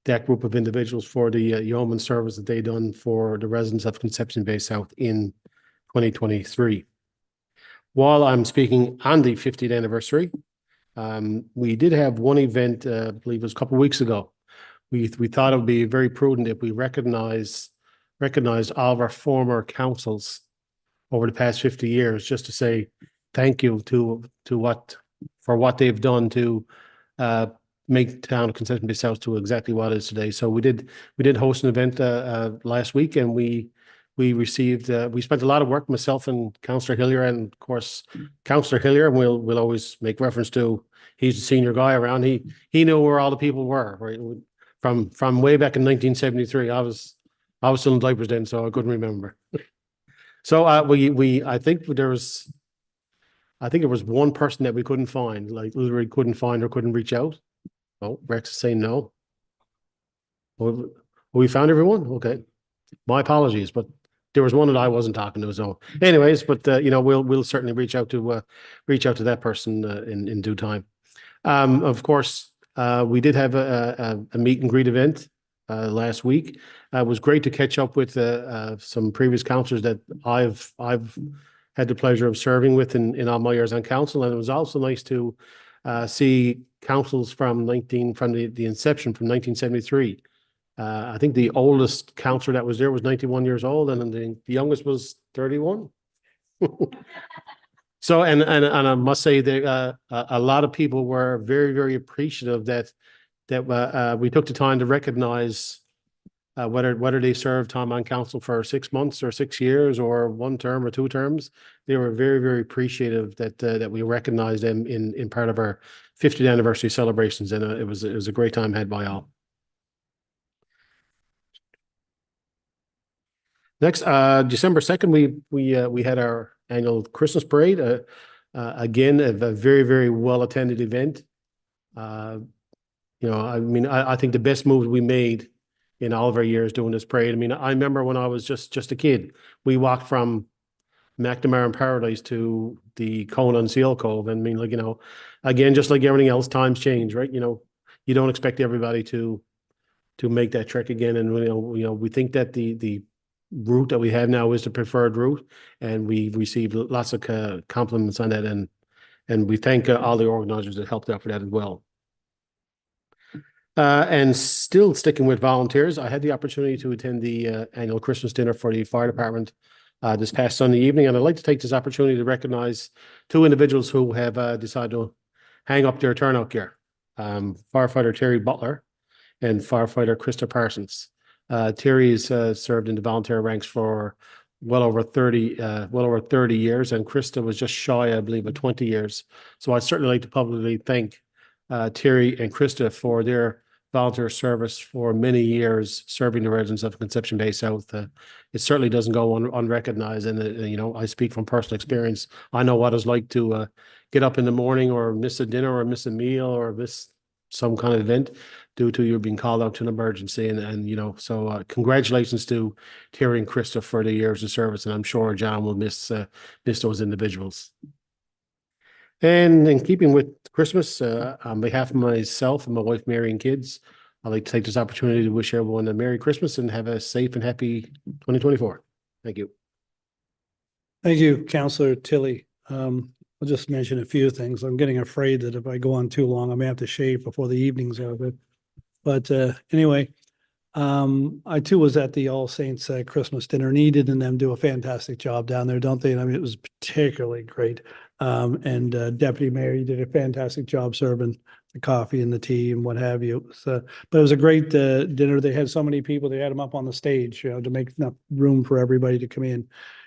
that group of individuals for the yeoman service that they done for the residents of Conception Bay South in 2023. While I'm speaking on the 50th anniversary, we did have one event, I believe it was a couple of weeks ago. We thought it would be very prudent if we recognized all of our former councils over the past 50 years, just to say thank you for what they've done to make the town of Conception Bay South to exactly what it is today. So we did host an event last week, and we received we spent a lot of work, myself and Councillor Hillier, and of course Councillor Hillier, and we'll always make reference to, he's the senior guy around. He knew where all the people were, right? From way back in 1973. I was still in diapers then, so I couldn't remember. So I think there was one person that we couldn't find, like literally couldn't find or couldn't reach out. Oh, Rex is saying no. Well, we found everyone? Okay. My apologies, but there was one that I wasn't talking to. So anyways, but we'll certainly reach out to that person in due time. Of course, we did have a meet and greet event last week. It was great to catch up with some previous councillors that I've had the pleasure of serving with in all my years on council, and it was also nice to see councils from the inception from 1973. I think the oldest councillor that was there was 91 years old, and the youngest was 31. So, and I must say that a lot of people were very, very appreciative that we took the time to recognize whether they served time on council for 6 months or 6 years or 1 term or 2 terms. They were very, very appreciative that we recognized them in part of our 50th anniversary celebrations, and it was a great time had by all. Next, December 2nd, we had our annual Christmas parade. Again, a very, very well attended event. You know, I mean, I think the best move we made in all of our years doing this parade. I mean, I remember when I was just a kid, we walked from McNamara and Paradise to the Conan Seal Cove. And I mean, like, you know, again, just like everything else, times change, right? You know, you don't expect everybody to make that trek again. And we think that the route that we have now is the preferred route, and we received lots of compliments on that, and we thank all the organizers that helped out for that as well. And still sticking with volunteers, I had the opportunity to attend the annual Christmas dinner for the fire department this past Sunday evening, and I'd like to take this opportunity to recognize two individuals who have decided to hang up their turnout gear. Firefighter Terry Butler and firefighter Krista Parsons. Terry has served in the volunteer ranks for well over 30 years, and Krista was just shy, I believe, of 20 years. So I'd certainly like to publicly thank Terry and Krista for their volunteer service for many years, serving the residents of Conception Bay South. It certainly doesn't go unrecognized, and you know, I speak from personal experience. I know what it's like to get up in the morning or miss a dinner or miss a meal or miss some kind of event due to you being called out to an emergency. And you know, so congratulations to Terry and Krista for the years of service, and I'm sure John will miss those individuals. And in keeping with Christmas, on behalf of myself and my wife, Mary, and kids, I'd like to take this opportunity to wish everyone a Merry Christmas and have a safe and happy 2024. Thank you. Thank you, Councillor Tilley. I'll just mention a few things. I'm getting afraid that if I go on too long, I may have to shave before the evening's over. But anyway, I too was at the All Saints Christmas dinner. Enid and them do a fantastic job down there, don't they? And I mean, it was particularly great. And Deputy Mayor, you did a fantastic job serving the coffee and the tea and what have you. So, but it was a great dinner. They had so many people. They had them up on the stage, you know, to make enough room for everybody to come in.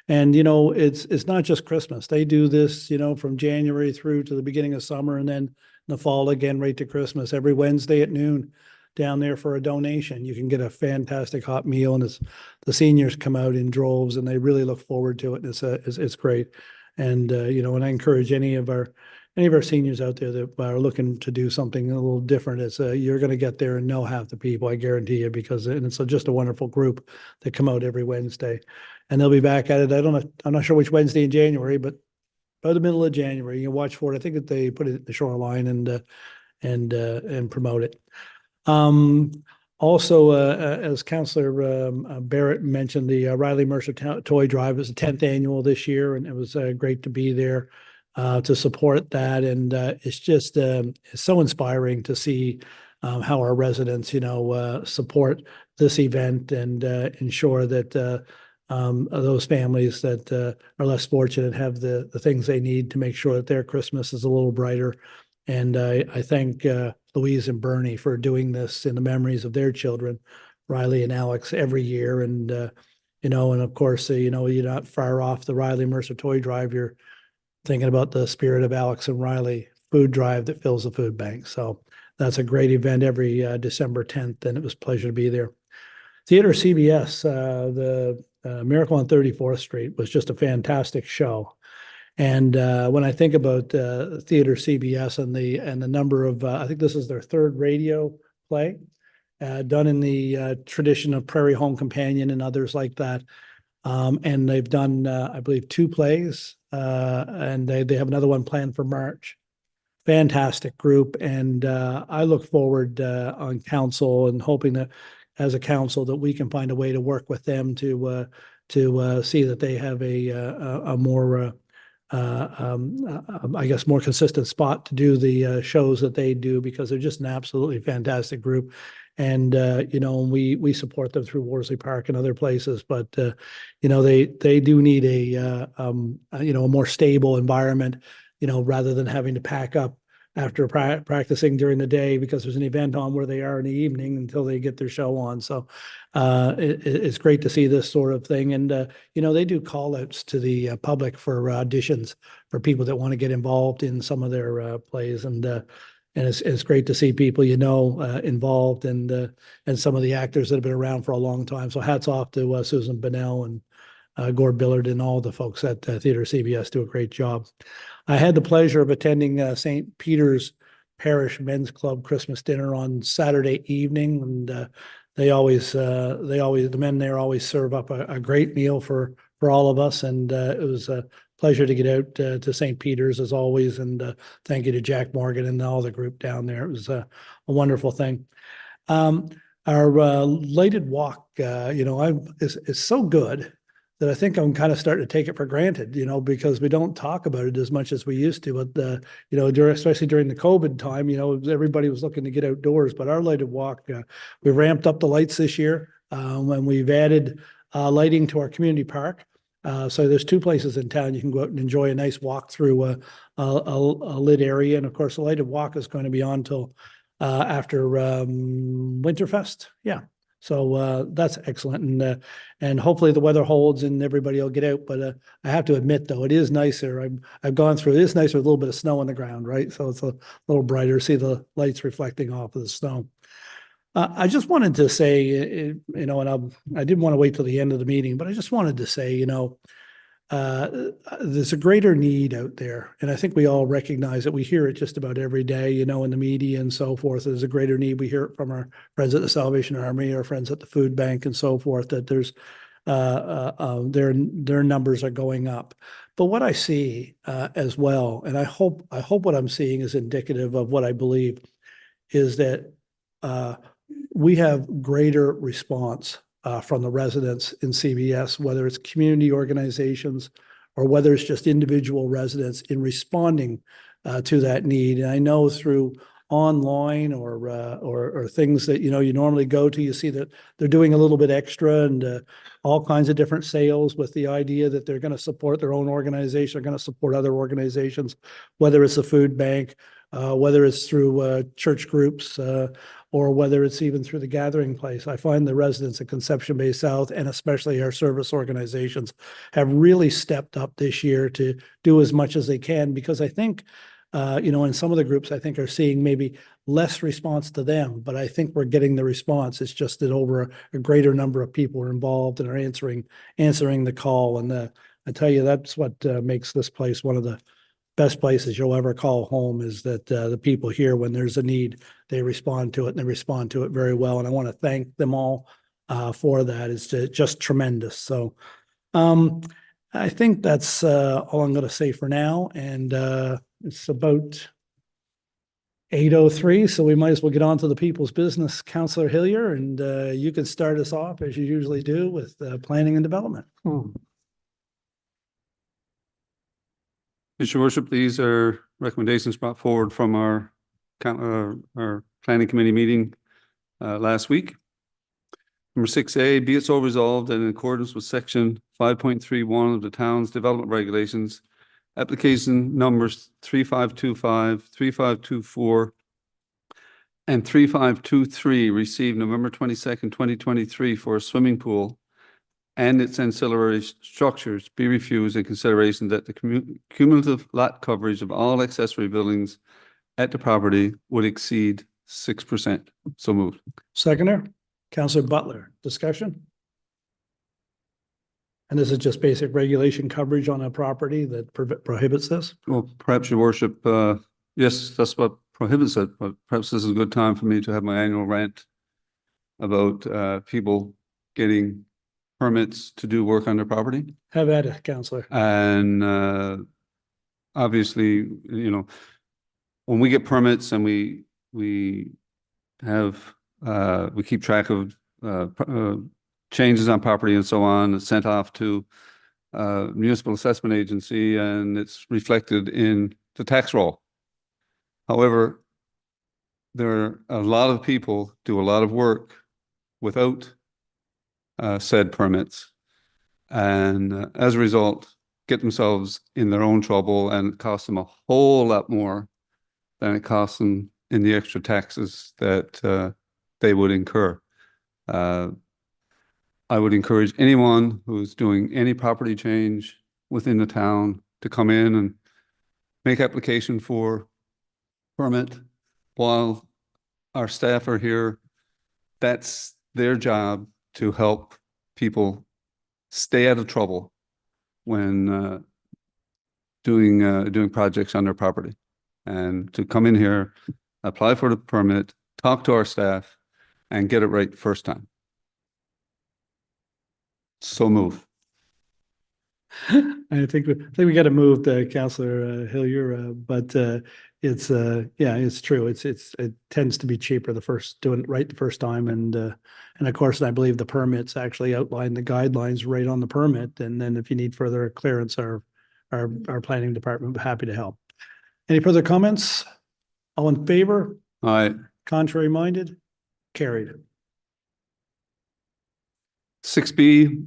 And you know, it's not just Christmas. They do this, you know, from January through to the beginning of summer, and then in the fall again, right to Christmas. Every Wednesday at noon, down there for a donation. You can get a fantastic hot meal, and the seniors come out in droves, and they really look forward to it. And it's great. And you know, and I encourage any of our seniors out there that are looking to do something a little different. It's you're going to get there and know half the people, I guarantee you, because it's just a wonderful group that come out every Wednesday, and they'll be back at it. I'm not sure which Wednesday in January, but by the middle of January, you can watch for it. I think that they put it at the Shoreline and promote it. Also, as Councillor Barrett mentioned, the Riley Mercer Toy Drive is the 10th annual this year, and it was great to be there to support that. And it's just it's so inspiring to see how our residents, you know, support this event and ensure that those families that are less fortunate have the things they need to make sure that their Christmas is a little brighter. And I thank Louise and Bernie for doing this in the memories of their children, Riley and Alex, every year. And, you know, and of course, you know, you're not far off the Riley Mercer Toy Drive. You're thinking about the Spirit of Alex and Riley food drive that fills the food bank. So that's a great event every December 10th, and it was a pleasure to be there. Theater CBS, the Miracle on 34th Street was just a fantastic show. And when I think about Theater CBS and the number of, I think this is their third radio play, done in the tradition of Prairie Home Companion and others like that. And they've done, I believe, 2 plays, and they have another one planned for March. Fantastic group, and I look forward on council and hoping that, as a council, that we can find a way to work with them to see that they have a more I guess more consistent spot to do the shows that they do, because they're just an absolutely fantastic group. And you know, we support them through Worsley Park and other places, but you know, they do need a you know, a more stable environment, you know, rather than having to pack up after practicing during the day because there's an event on where they are in the evening until they get their show on. So it's great to see this sort of thing. And, you know, they do call outs to the public for auditions for people that want to get involved in some of their plays. And it's great to see people, you know, involved, and some of the actors that have been around for a long time. So hats off to Susan Bonnell and Gord Billard and all the folks at Theater CBS do a great job. I had the pleasure of attending St. Peter's Parish Men's Club Christmas dinner on Saturday evening, and the men there always serve up a great meal for all of us, and it was a pleasure to get out to St. Peter's as always, and thank you to Jack Morgan and all the group down there. It was a wonderful thing. Our lighted walk, is so good that I think I'm kind of starting to take it for granted, because we don't talk about it as much as we used to. But especially during the COVID time, everybody was looking to get outdoors. But our lighted walk, we ramped up the lights this year, and we've added lighting to our community park. So there's 2 places in town you can go out and enjoy a nice walk through a lit area, and of course, the lighted walk is going to be on till after Winterfest. Yeah. So that's excellent, and hopefully the weather holds and everybody will get out. But I have to admit, though, it is nicer. I've gone through. It is nicer with a little bit of snow on the ground, right? So it's a little brighter. See the lights reflecting off of the snow. I just wanted to say, and I didn't want to wait till the end of the meeting, but I just wanted to say, there's a greater need out there, and I think we all recognize it. We hear it just about every day, in the media and so forth. There's a greater need. We hear it from our friends at the Salvation Army, our friends at the food bank, and so forth. That there's their numbers are going up. But what I see as well, and I hope what I'm seeing is indicative of what I believe, is that we have greater response from the residents in CBS, whether it's community organizations or whether it's just individual residents in responding to that need. And I know through online or things that, you normally go to, you see that they're doing a little bit extra, and all kinds of different sales with the idea that they're going to support their own organization, they're going to support other organizations, whether it's a food bank, whether it's through church groups, or whether it's even through the Gathering Place. I find the residents at Conception Bay South, and especially our service organizations, have really stepped up this year to do as much as they can, because I think, in some of the groups, I think are seeing maybe less response to them, but I think we're getting the response. It's just that over a greater number of people are involved and are answering the call. And I tell you, that's what makes this place one of the best places you'll ever call home, is that the people here, when there's a need, they respond to it, and they respond to it very well. And I want to thank them all for that. It's just tremendous. So I think that's all I'm going to say for now. And it's about 8:03, so we might as well get on to the people's business. Councillor Hillier, and you can start us off as you usually do with planning and development. Your Worship, these are recommendations brought forward from our planning committee meeting last week. Number 6A, be it so resolved that in accordance with section 5.31 of the town's development regulations, application numbers 3525, 3524, and 3523 received November 22nd, 2023 for a swimming pool and its ancillary structures be refused in consideration that the cumulative lot coverage of all accessory buildings at the property would exceed 6%. So moved. Seconder, Councillor Butler, discussion? And this is just basic regulation coverage on a property that prohibits this? Well, perhaps, Your Worship, yes, that's what prohibits it, but perhaps this is a good time for me to have my annual rant about people getting permits to do work on their property. Have at it, Councillor. And obviously, when we get permits and we keep track of changes on property and so on, it's sent off to municipal assessment agency, and it's reflected in the tax roll. However, there are a lot of people do a lot of work without said permits, and as a result get themselves in their own trouble, and it costs them a whole lot more than it costs them in the extra taxes that they would incur. I would encourage anyone who's doing any property change within the town to come in and make application for permit while our staff are here. That's their job, to help people stay out of trouble when doing projects on their property, and to come in here apply for the permit, talk to our staff, and get it right the first time. So move. I think we got to move to Counselor Hillier, but it's yeah, it's true. It tends to be cheaper doing it right the first time, and of course, I believe the permits actually outline the guidelines right on the permit, and then if you need further clearance, our planning department will be happy to help. Any further comments? All in favor? Aye. Contrary minded? Carried. 6B,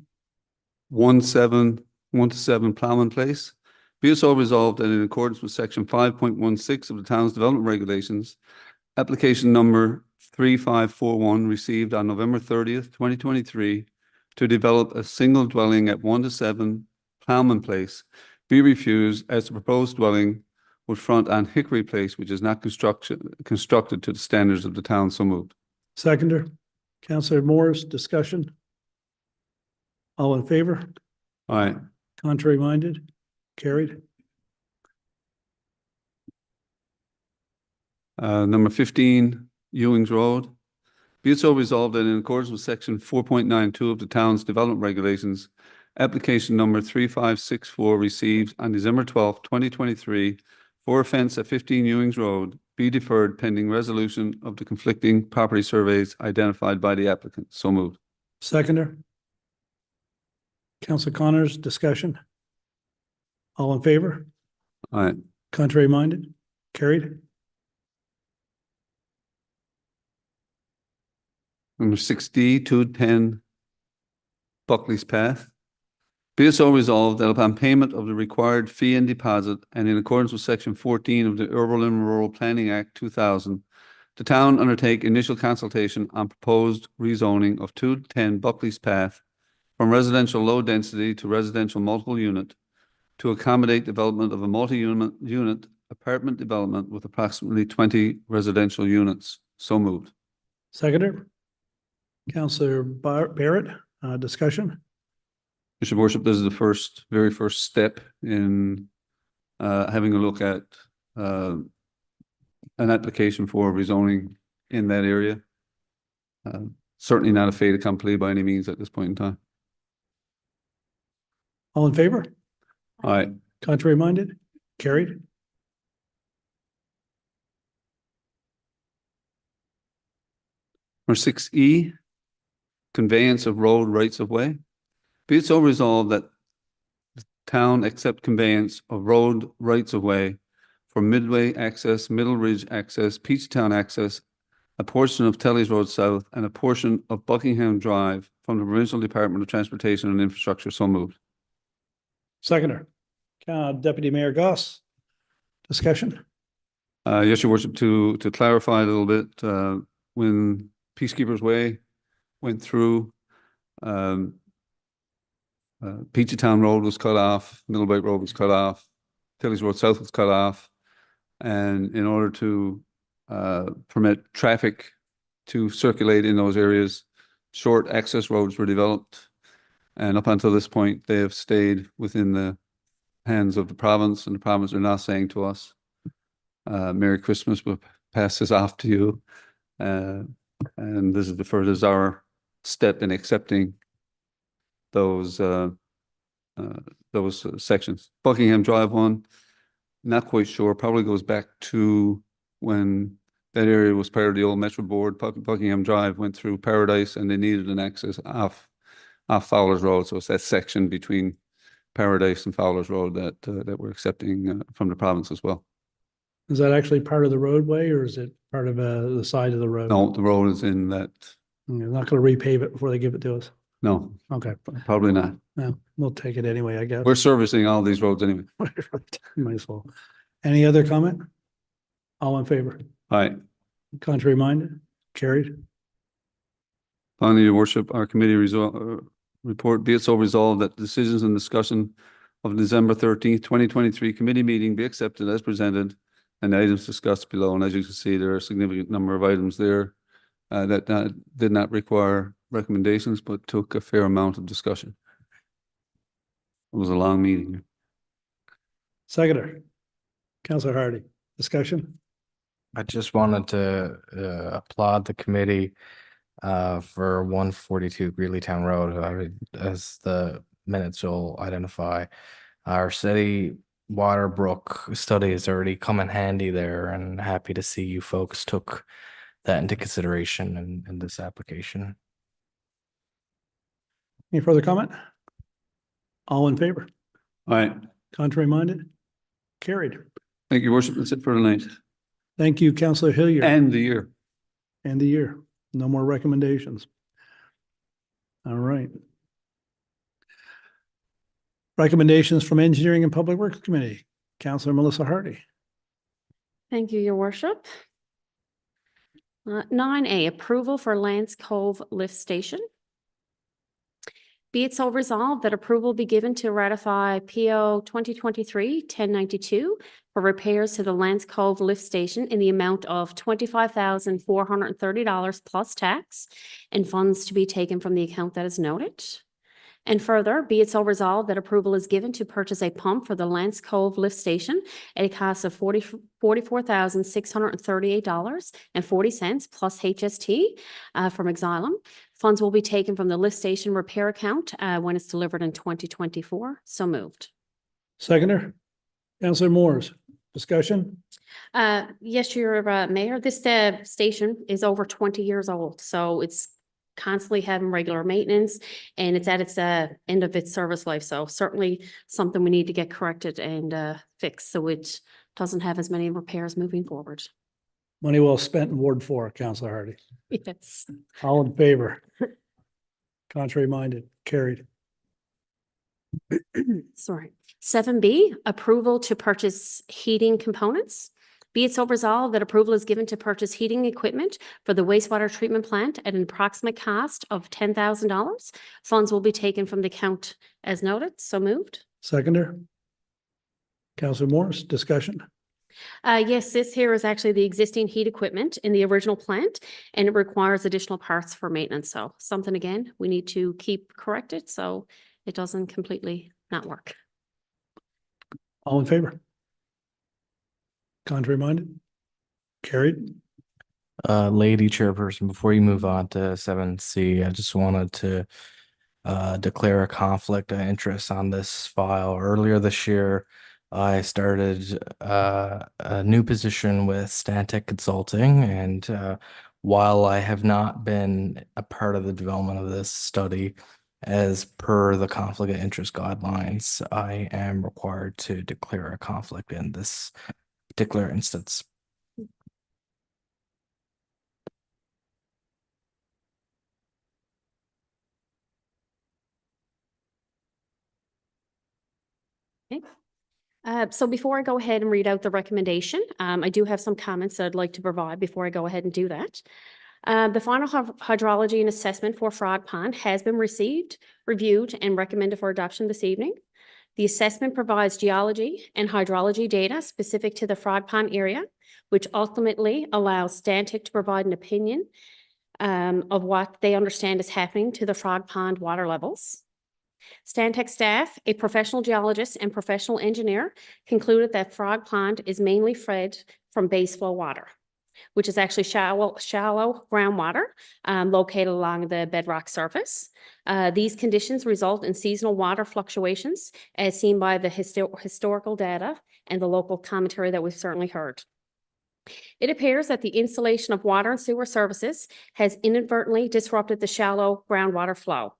171-7 Plowman Place. Be it so resolved that in accordance with section 5.16 of the town's development regulations, application number 3541 received on November 30th, 2023 to develop a single dwelling at 1-7 Plowman Place be refused as the proposed dwelling would front on Hickory Place, which is not constructed to the standards of the town. So moved. Seconder, Counselor Morris, discussion? All in favor? Aye. Contrary minded? Carried. Number 15, Ewings Road. Be it so resolved that in accordance with section 4.92 of the town's development regulations, application number 3564 received on December 12th, 2023 for a fence at 15 Ewings Road be deferred pending resolution of the conflicting property surveys identified by the applicant. So moved. Seconder. Counselor Connors, discussion? All in favor? Aye. Contrary minded? Carried. Number 6D, 210 Buckley's Path. Be it so resolved that upon payment of the required fee and deposit and in accordance with section 14 of the Urban Rural Planning Act 2000, the town undertake initial consultation on proposed rezoning of 210 Buckley's Path from residential low density to residential multiple unit to accommodate development of a multi-unit apartment development with approximately 20 residential units. So moved. Seconder. Counselor Barrett, discussion? Your Worship, this is the very first step in having a look at an application for rezoning in that area. Certainly not a fait accompli by any means at this point in time. All in favor? Aye. Contrary minded? Carried. Number 6E, conveyance of road rights of way. Be it so resolved that the town accept conveyance of road rights of way for Midway access, Middle Ridge access, Peachtown access, a portion of Telly's Road South, and a portion of Buckingham Drive from the Provincial Department of Transportation and Infrastructure. So moved. Seconder. Deputy Mayor Goss, discussion? Yes, Your Worship, to clarify a little bit, when Peacekeepers Way went through, Peachtown Road was cut off, Middlebrook Road was cut off, Tilly's Road South was cut off, and in order to permit traffic to circulate in those areas, short access roads were developed, and up until this point, they have stayed within the hands of the province, and the province are now saying to us, Merry Christmas, we'll pass this off to you, and this is our step in accepting those sections. Buckingham Drive one, not quite sure, probably goes back to when that area was part of the old Metro Board. Buckingham Drive went through Paradise and they needed an access off Fowler's Road. So it's that section between Paradise and Fowler's Road that we're accepting from the province as well. Is that actually part of the roadway or is it part of the side of the road? No, the road is in that, You're not going to repave it before they give it to us? no, Okay, probably not. no, we'll take it anyway, I guess. We're servicing all these roads anyway. Might as well. Any other comment? All in favor? Aye. Contrary minded? Carried. Finally, Your Worship, our committee report, be it so resolved that decisions and discussion of December 13th, 2023 committee meeting be accepted as presented and the items discussed below. And as you can see, there are a significant number of items there that did not require recommendations, but took a fair amount of discussion. It was a long meeting. Seconder. Counselor Hardy, discussion? I just wanted to applaud the committee for 142 Greeleytown Road. As the minutes will identify, our city water brook study is already come in handy there, and happy to see you folks took that into consideration in this application. Any further comment? All in favor? All right. Contrary minded? Carried. Thank you, Worship. That's it for tonight Thank you, Councillor Hilliard. and the year. And the year. No more recommendations. All right. Recommendations from Engineering and Public Works Committee. Councillor Melissa Hardy. Thank you, Your Worship. 9A, approval for Lance Cove Lift Station. Be it so resolved that approval be given to ratify PO 2023-1092 for repairs to the Lance Cove Lift Station in the amount of $25,430 plus tax and funds to be taken from the account that is noted. And further, be it so resolved that approval is given to purchase a pump for the Lance Cove Lift Station at a cost of $44,638.40 plus HST from Xylem. Funds will be taken from the lift station repair account when it's delivered in 2024. So moved. Seconder. Councillor Moores. Discussion? Yes, Your Mayor, this station is over 20 years old, so it's constantly having regular maintenance and it's at its end of its service life. So certainly something we need to get corrected and fixed so it doesn't have as many repairs moving forward. Money well spent in Ward 4, Councillor Hardy. Yes. All in favor? Contrary minded? Carried. Sorry. 7B, approval to purchase heating components. Be it so resolved that approval is given to purchase heating equipment for the wastewater treatment plant at an approximate cost of $10,000. Funds will be taken from the account as noted. So moved. Seconder. Councillor Morris, discussion? Yes, this here is actually the existing heat equipment in the original plant, and it requires additional parts for maintenance. So something, again, we need to keep corrected so it doesn't completely not work. All in favor? Contrary minded? Carried. Lady Chairperson, before you move on to 7C, I just wanted to declare a conflict of interest on this file. Earlier this year, I started a new position with Stantec Consulting, and while I have not been a part of the development of this study, as per the conflict of interest guidelines, I am required to declare a conflict in this particular instance. So before I go ahead and read out the recommendation, I do have some comments that I'd like to provide before I go ahead and do that. The final hydrology and assessment for Frog Pond has been received, reviewed, and recommended for adoption this evening. The assessment provides geology and hydrology data specific to the Frog Pond area, which ultimately allows Stantec to provide an opinion of what they understand is happening to the Frog Pond water levels. Stantec staff, a professional geologist and professional engineer, concluded that Frog Pond is mainly fed from base flow water, which is actually shallow groundwater located along the bedrock surface. These conditions result in seasonal water fluctuations as seen by the historical data and the local commentary that we've certainly heard. It appears that the installation of water and sewer services has inadvertently disrupted the shallow groundwater flow.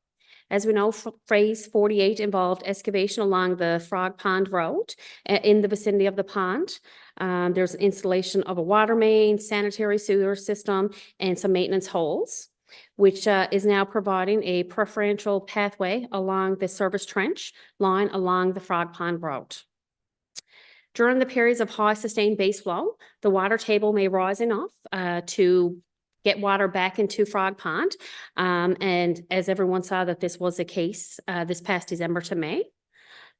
As we know, phase 48 involved excavation along the Frog Pond Road in the vicinity of the pond. There's installation of a water main, sanitary sewer system, and some maintenance holes, which is now providing a preferential pathway along the service trench line along the Frog Pond Road. During the periods of high sustained base flow, the water table may rise enough to get water back into Frog Pond. And as everyone saw that this was the case this past December to May.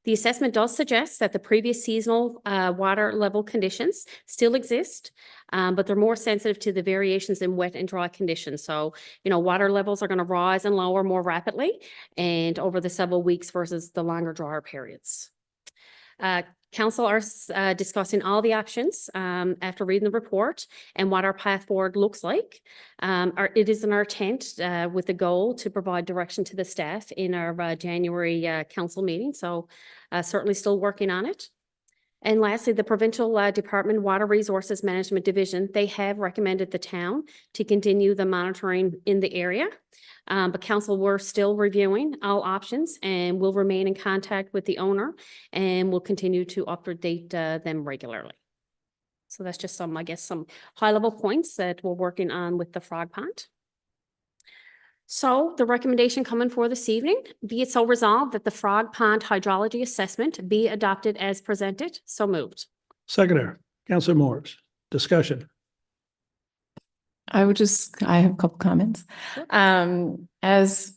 The assessment does suggest that the previous seasonal water level conditions still exist, but they're more sensitive to the variations in wet and dry conditions. So, water levels are going to rise and lower more rapidly and over the several weeks versus the longer drier periods. Council are discussing all the options after reading the report and what our path forward looks like. It is in our intent with the goal to provide direction to the staff in our January council meeting. So certainly still working on it. And lastly, the Provincial Department Water Resources Management Division, they have recommended the town to continue the monitoring in the area. But council, we're still reviewing all options and will remain in contact with the owner and will continue to update them regularly. So that's just some, I guess, some high-level points that we're working on with the Frog Pond. So the recommendation coming for this evening, be it so resolved that the Frog Pond hydrology assessment be adopted as presented. So moved. Seconder, Councillor Morris, discussion. I have a couple comments. As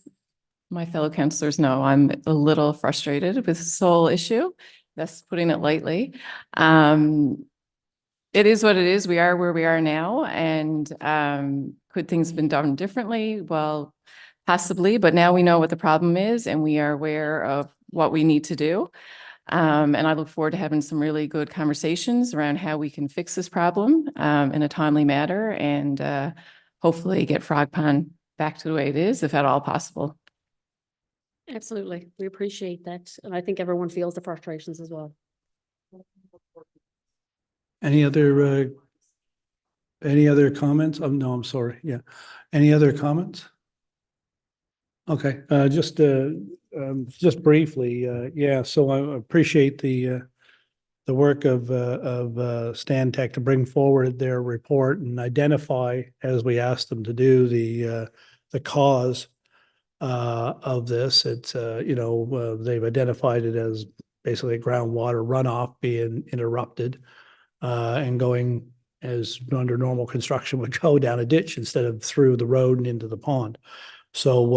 my fellow councillors know, I'm a little frustrated with this whole issue. That's putting it lightly. It is what it is. We are where we are now. And could things have been done differently? Well, possibly, but now we know what the problem is and we are aware of what we need to do. And I look forward to having some really good conversations around how we can fix this problem in a timely manner and hopefully get Frog Pond back to the way it is, if at all possible. Absolutely. We appreciate that. And I think everyone feels the frustrations as well. Any other comments? No, I'm sorry. Yeah. Any other comments? Okay, just briefly, yeah, so I appreciate the work of Stantec to bring forward their report and identify, as we asked them to do, the cause of this. It's, they've identified it as basically groundwater runoff being interrupted and going as under normal construction would go down a ditch instead of through the road and into the pond. So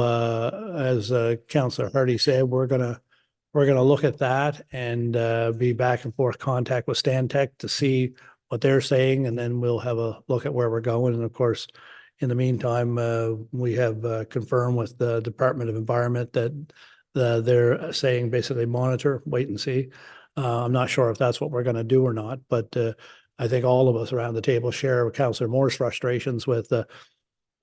as Councillor Hardy said, we're gonna look at that and be back and forth contact with Stantec to see what they're saying, and then we'll have a look at where we're going. And of course, in the meantime, we have confirmed with the Department of Environment that they're saying basically monitor, wait and see. I'm not sure if that's what we're going to do or not, but I think all of us around the table share Councillor Moore's frustrations with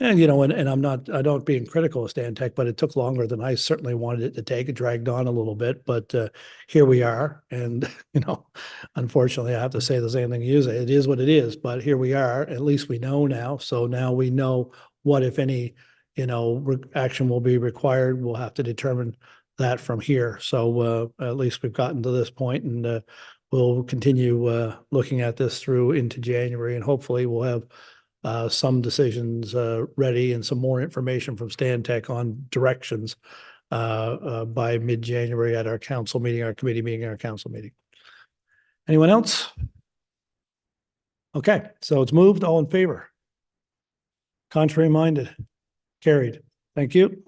and I don't being critical of Stantec, but it took longer than I certainly wanted it to take. It dragged on a little bit, but here we are. And, unfortunately, I have to say the same thing you say. It is what it is, but here we are. At least we know now. So now we know what, if any, action will be required. We'll have to determine that from here. So at least we've gotten to this point, and we'll continue looking at this through into January, and hopefully we'll have some decisions ready and some more information from Stantec on directions by mid-January at our council meeting, our committee meeting, our council meeting. Anyone else? Okay, so it's moved. All in favor? Contrary minded? Carried. Thank you.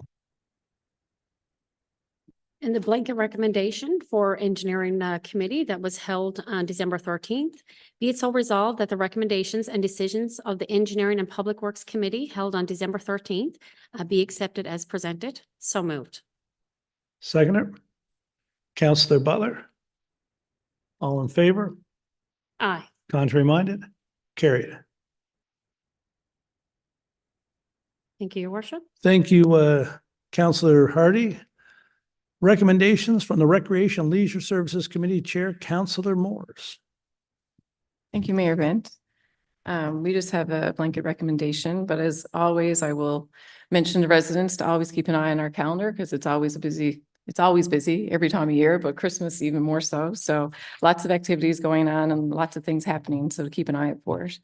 And the blanket recommendation for engineering committee that was held on December 13th, be it so resolved that the recommendations and decisions of the Engineering and Public Works Committee held on December 13th be accepted as presented. So moved. Seconder, Councillor Butler. All in favor? Aye. Contrary minded? Carried. Thank you, Your Worship. Thank you, Councillor Hardy. Recommendations from the Recreation and Leisure Services Committee Chair, Councillor Morris. Thank you, Mayor Bent. We just have a blanket recommendation, but as always, I will mention to residents to always keep an eye on our calendar because it's always busy every time of year, but Christmas even more so. So lots of activities going on and lots of things happening. So to keep an eye out for it.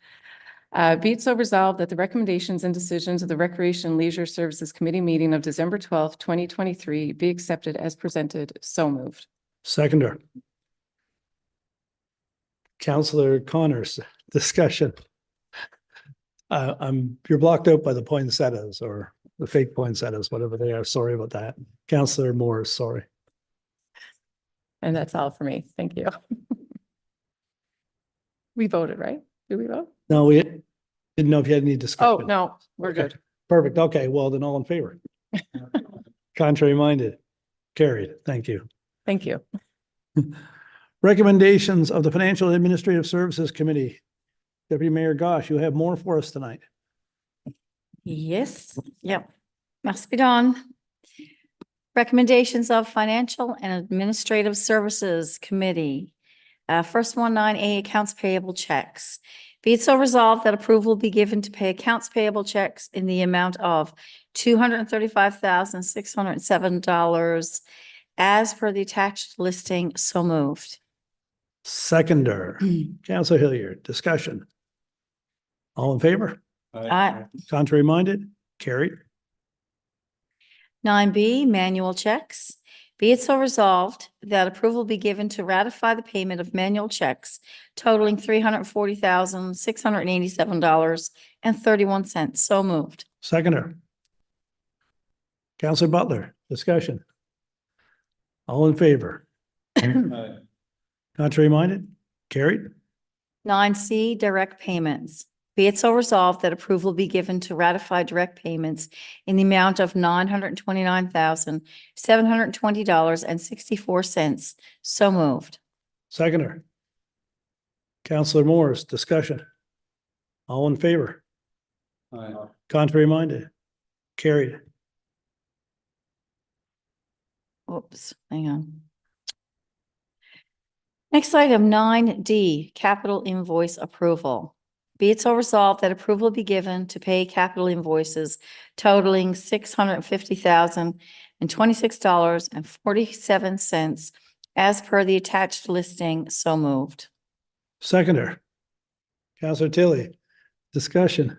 Be it so resolved that the recommendations and decisions of the Recreation and Leisure Services Committee meeting of December 12th, 2023 be accepted as presented. So moved. Seconder. Councillor Connors, discussion. You're blocked out by the poinsettias or the fake poinsettias, whatever they are. Sorry about that. Councillor Morris, sorry. And that's all for me. Thank you. We voted, right? Did we vote? No, we didn't know if you had any Oh, discussion. no, we're Okay. good. Perfect. Okay, well then all in favor. Contrary minded. Carried. Thank you. Thank you. Recommendations of the Financial and Administrative Services Committee. Deputy Mayor Gosh, you have more for us tonight. Yes, yep, must be done. Recommendations of Financial and Administrative Services Committee. First one, 9A, accounts payable checks. Be it so resolved that approval be given to pay accounts payable checks in the amount of $235,607 as per the attached listing. So moved. Seconder, Counselor Hilliard, discussion. All in favor? Aye. Contrary minded? Carried. 9B, manual checks. Be it so resolved that approval be given to ratify the payment of manual checks totaling $340,687.31. So moved. Seconder. Counselor Butler, discussion. All in favor? Contrary minded? Carried. 9C, direct payments. Be it so resolved that approval be given to ratify direct payments in the amount of $929,720.64. So moved. Seconder. Counselor Morris, discussion. All in favor? Contrary minded? Carried. Oops, hang on. Next item, 9D, capital invoice approval. Be it so resolved that approval be given to pay capital invoices totaling $650,026.47 as per the attached listing. So moved. Seconder. Counselor Tilly, discussion.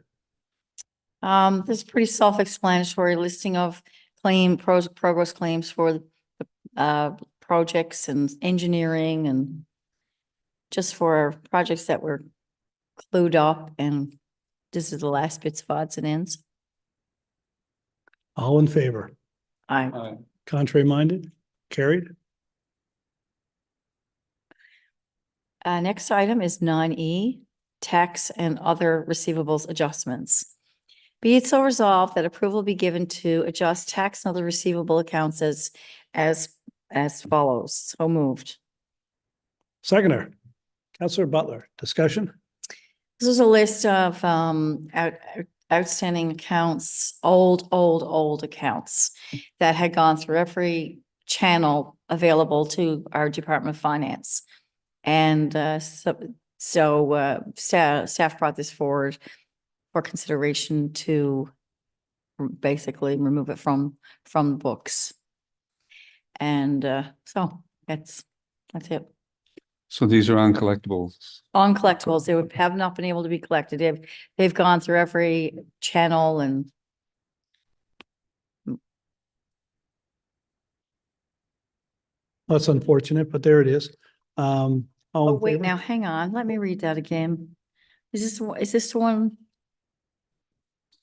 This is pretty self-explanatory listing of progress claims for the projects and engineering and just for projects that were clued up, and this is the last bits of odds and ends. All in favor? Aye. Contrary minded? Carried. Next item is 9E, tax and other receivables adjustments. Be it so resolved that approval be given to adjust tax and other receivable accounts as follows. So moved. Seconder. Counselor Butler, discussion. This is a list of outstanding accounts, old accounts that had gone through every channel available to our Department of Finance. And staff brought this forward for consideration to basically remove it from the books. And so that's it. So these are uncollectibles. On collectibles, they would have not been able to be collected. They've gone through every channel and That's unfortunate, but there it is. All oh, in wait, favor? now, hang on, let me read that again. Is this the one?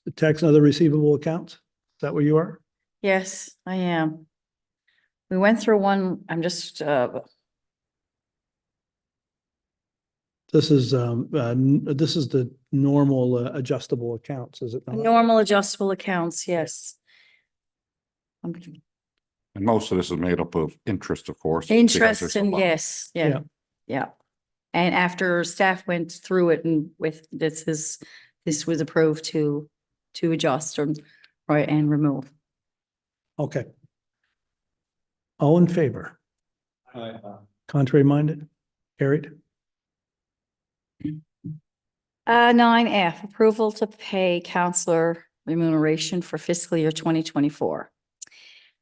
The tax and other receivable accounts? Is that where you are? Yes, I am. We went through one, I'm just, This is the normal adjustable accounts, is it not? normal adjustable accounts, yes. And most of this is made up of interest, of course. because Interest there's a and lot. yes, Yeah. yeah, yeah. And after staff went through it and with this was approved to adjust or, right, and remove. Okay. All in favor? Contrary minded? Carried. 9F, approval to pay counselor remuneration for fiscal year 2024.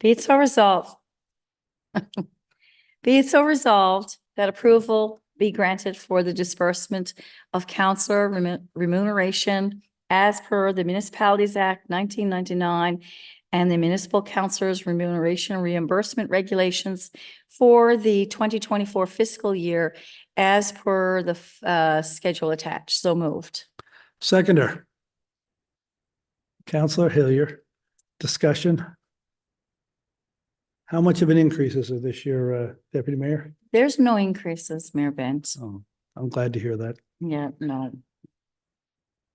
Be it so resolved. Be it so resolved that approval be granted for the disbursement of counselor remuneration as per the Municipalities Act 1999 and the Municipal Counselors Remuneration Reimbursement Regulations for the 2024 fiscal year as per the schedule attached. So moved. Seconder. Counselor Hilliard, discussion. How much of an increase is it this year, Deputy Mayor? There's no increases, Mayor Bent. Oh, I'm glad to hear that. Yeah, no.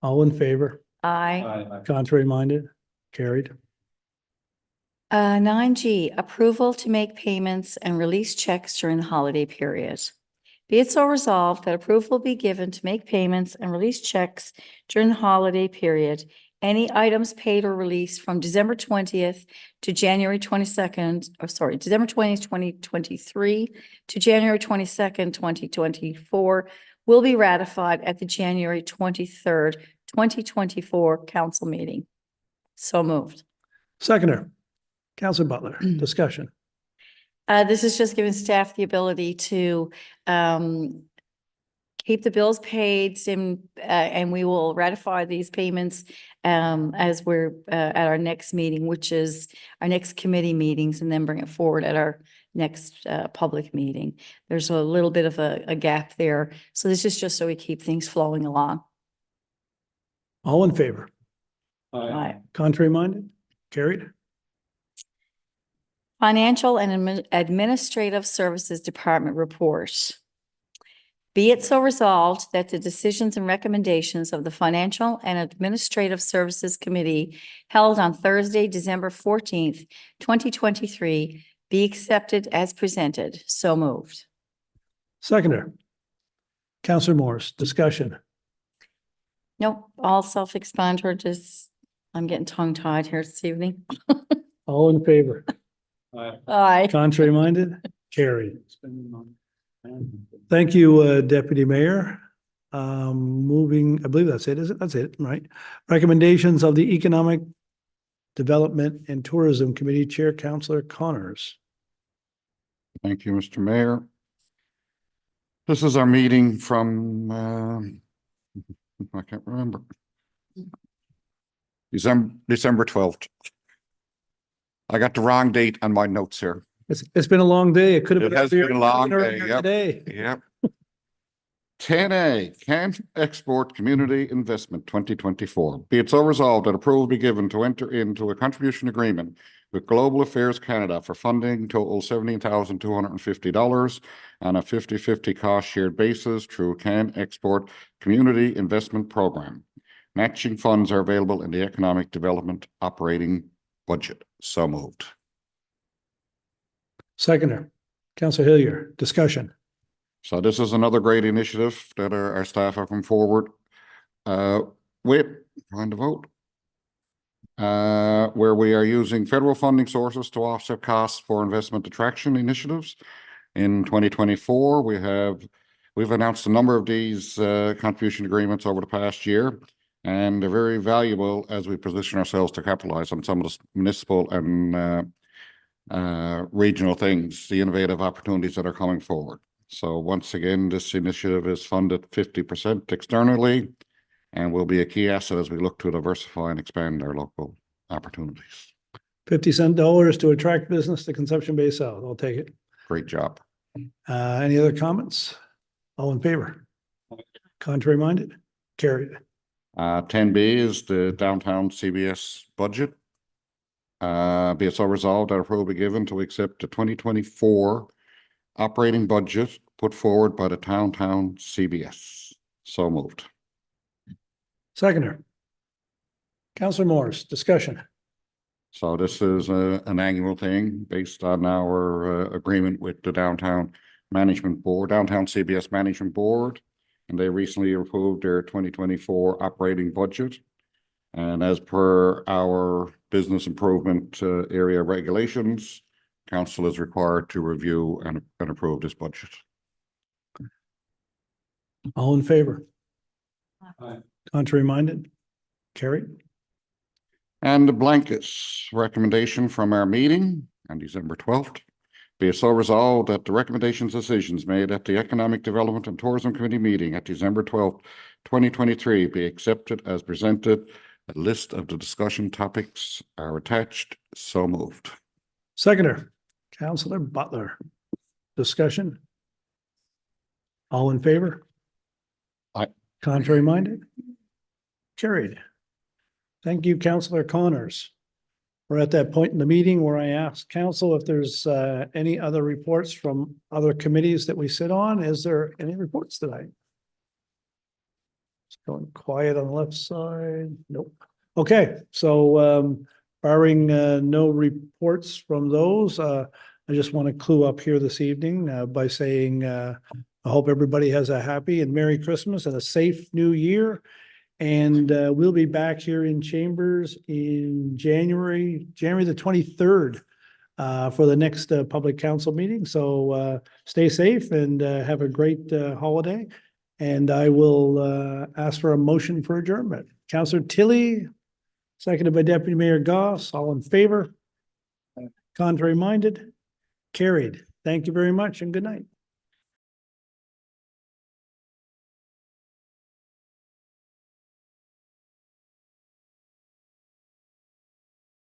All in favor? Aye. Contrary minded? Carried. 9G, approval to make payments and release checks during the holiday period. Be it so resolved that approval be given to make payments and release checks during the holiday period. Any items paid or released from December 20th to January 22nd, or sorry, December 20th, 2023 to January 22nd, 2024 will be ratified at the January 23rd, 2024 council meeting. So moved. Seconder, Counselor Butler, discussion. This is just giving staff the ability to keep the bills paid and we will ratify these payments as we're at our next meeting, which is our next committee meetings, and then bring it forward at our next public meeting. There's a little bit of a gap there. So this is just so we keep things flowing along. All in favor? Aye. Contrary minded? Carried. Financial and Administrative Services Department report. Be it so resolved that the decisions and recommendations of the Financial and Administrative Services Committee held on Thursday, December 14th, 2023 be accepted as presented. So moved. Seconder, Counselor Morris, discussion. Nope, all self-explanatory, just, I'm getting tongue-tied here this evening. All in favor? Aye. Contrary minded? Carried. Thank you, Deputy Mayor. Moving, I believe that's it, is it? That's it, right? Recommendations of the Economic Development and Tourism Committee Chair, Counselor Connors. Thank you, Mr. Mayor. This is our meeting from, I can't remember. December 12th. I got the wrong date on my notes here. It's been a long day. It could have It been. has been a long day, earlier yep. Today. Yep. 10A, Can Export Community Investment 2024. Be it so resolved that approval be given to enter into a contribution agreement with Global Affairs Canada for funding total $17,250 on a 50-50 cost shared basis through Can Export Community Investment Program. Matching funds are available in the Economic Development Operating Budget. So moved. Seconder, Counselor Hillier, discussion. So this is another great initiative that our staff have come forward with, trying to vote, where we are using federal funding sources to offset costs for investment attraction initiatives. In 2024, we've announced a number of these contribution agreements over the past year, and they're very valuable as we position ourselves to capitalize on some of the municipal and regional things, the innovative opportunities that are coming forward. So once again, this initiative is funded 50% externally and will be a key asset as we look to diversify and expand our local opportunities. 50 cents to attract business to Conception Bay South. I'll take it. Great job. Any other comments? All in favor? Contrary minded? Carried. 10B is the downtown CBS budget. Be it so resolved that approval be given to accept the 2024 operating budget put forward by the downtown CBS. So moved. Seconder, Counselor Morris, discussion. So this is an annual thing based on our agreement with the Downtown Management Board, Downtown CBS Management Board, and they recently approved their 2024 operating budget. And as per our business improvement area regulations, council is required to review and approve this budget. All in favor? Contrary minded? Carried. And the blankets recommendation from our meeting on December 12th. Be it so resolved that the recommendations decisions made at the Economic Development and Tourism Committee meeting at December 12th, 2023 be accepted as presented. A list of the discussion topics are attached. So moved. Seconder, Counselor Butler, discussion. All in favor? Aye. Contrary minded? Carried. Thank you, Counselor Connors. We're at that point in the meeting where I ask council if there's any other reports from other committees that we sit on. Is there any reports tonight? It's going quiet on the left side. Nope. Okay, so barring no reports from those, I just want to clue up here this evening by saying I hope everybody has a happy and Merry Christmas and a safe New Year. And we'll be back here in Chambers in January the 23rd for the next public council meeting. So stay safe and have a great holiday. And I will ask for a motion for adjournment. Councillor Tilley, seconded by Deputy Mayor Goss. All in favor? Contrary minded? Carried. Thank you very much and good night.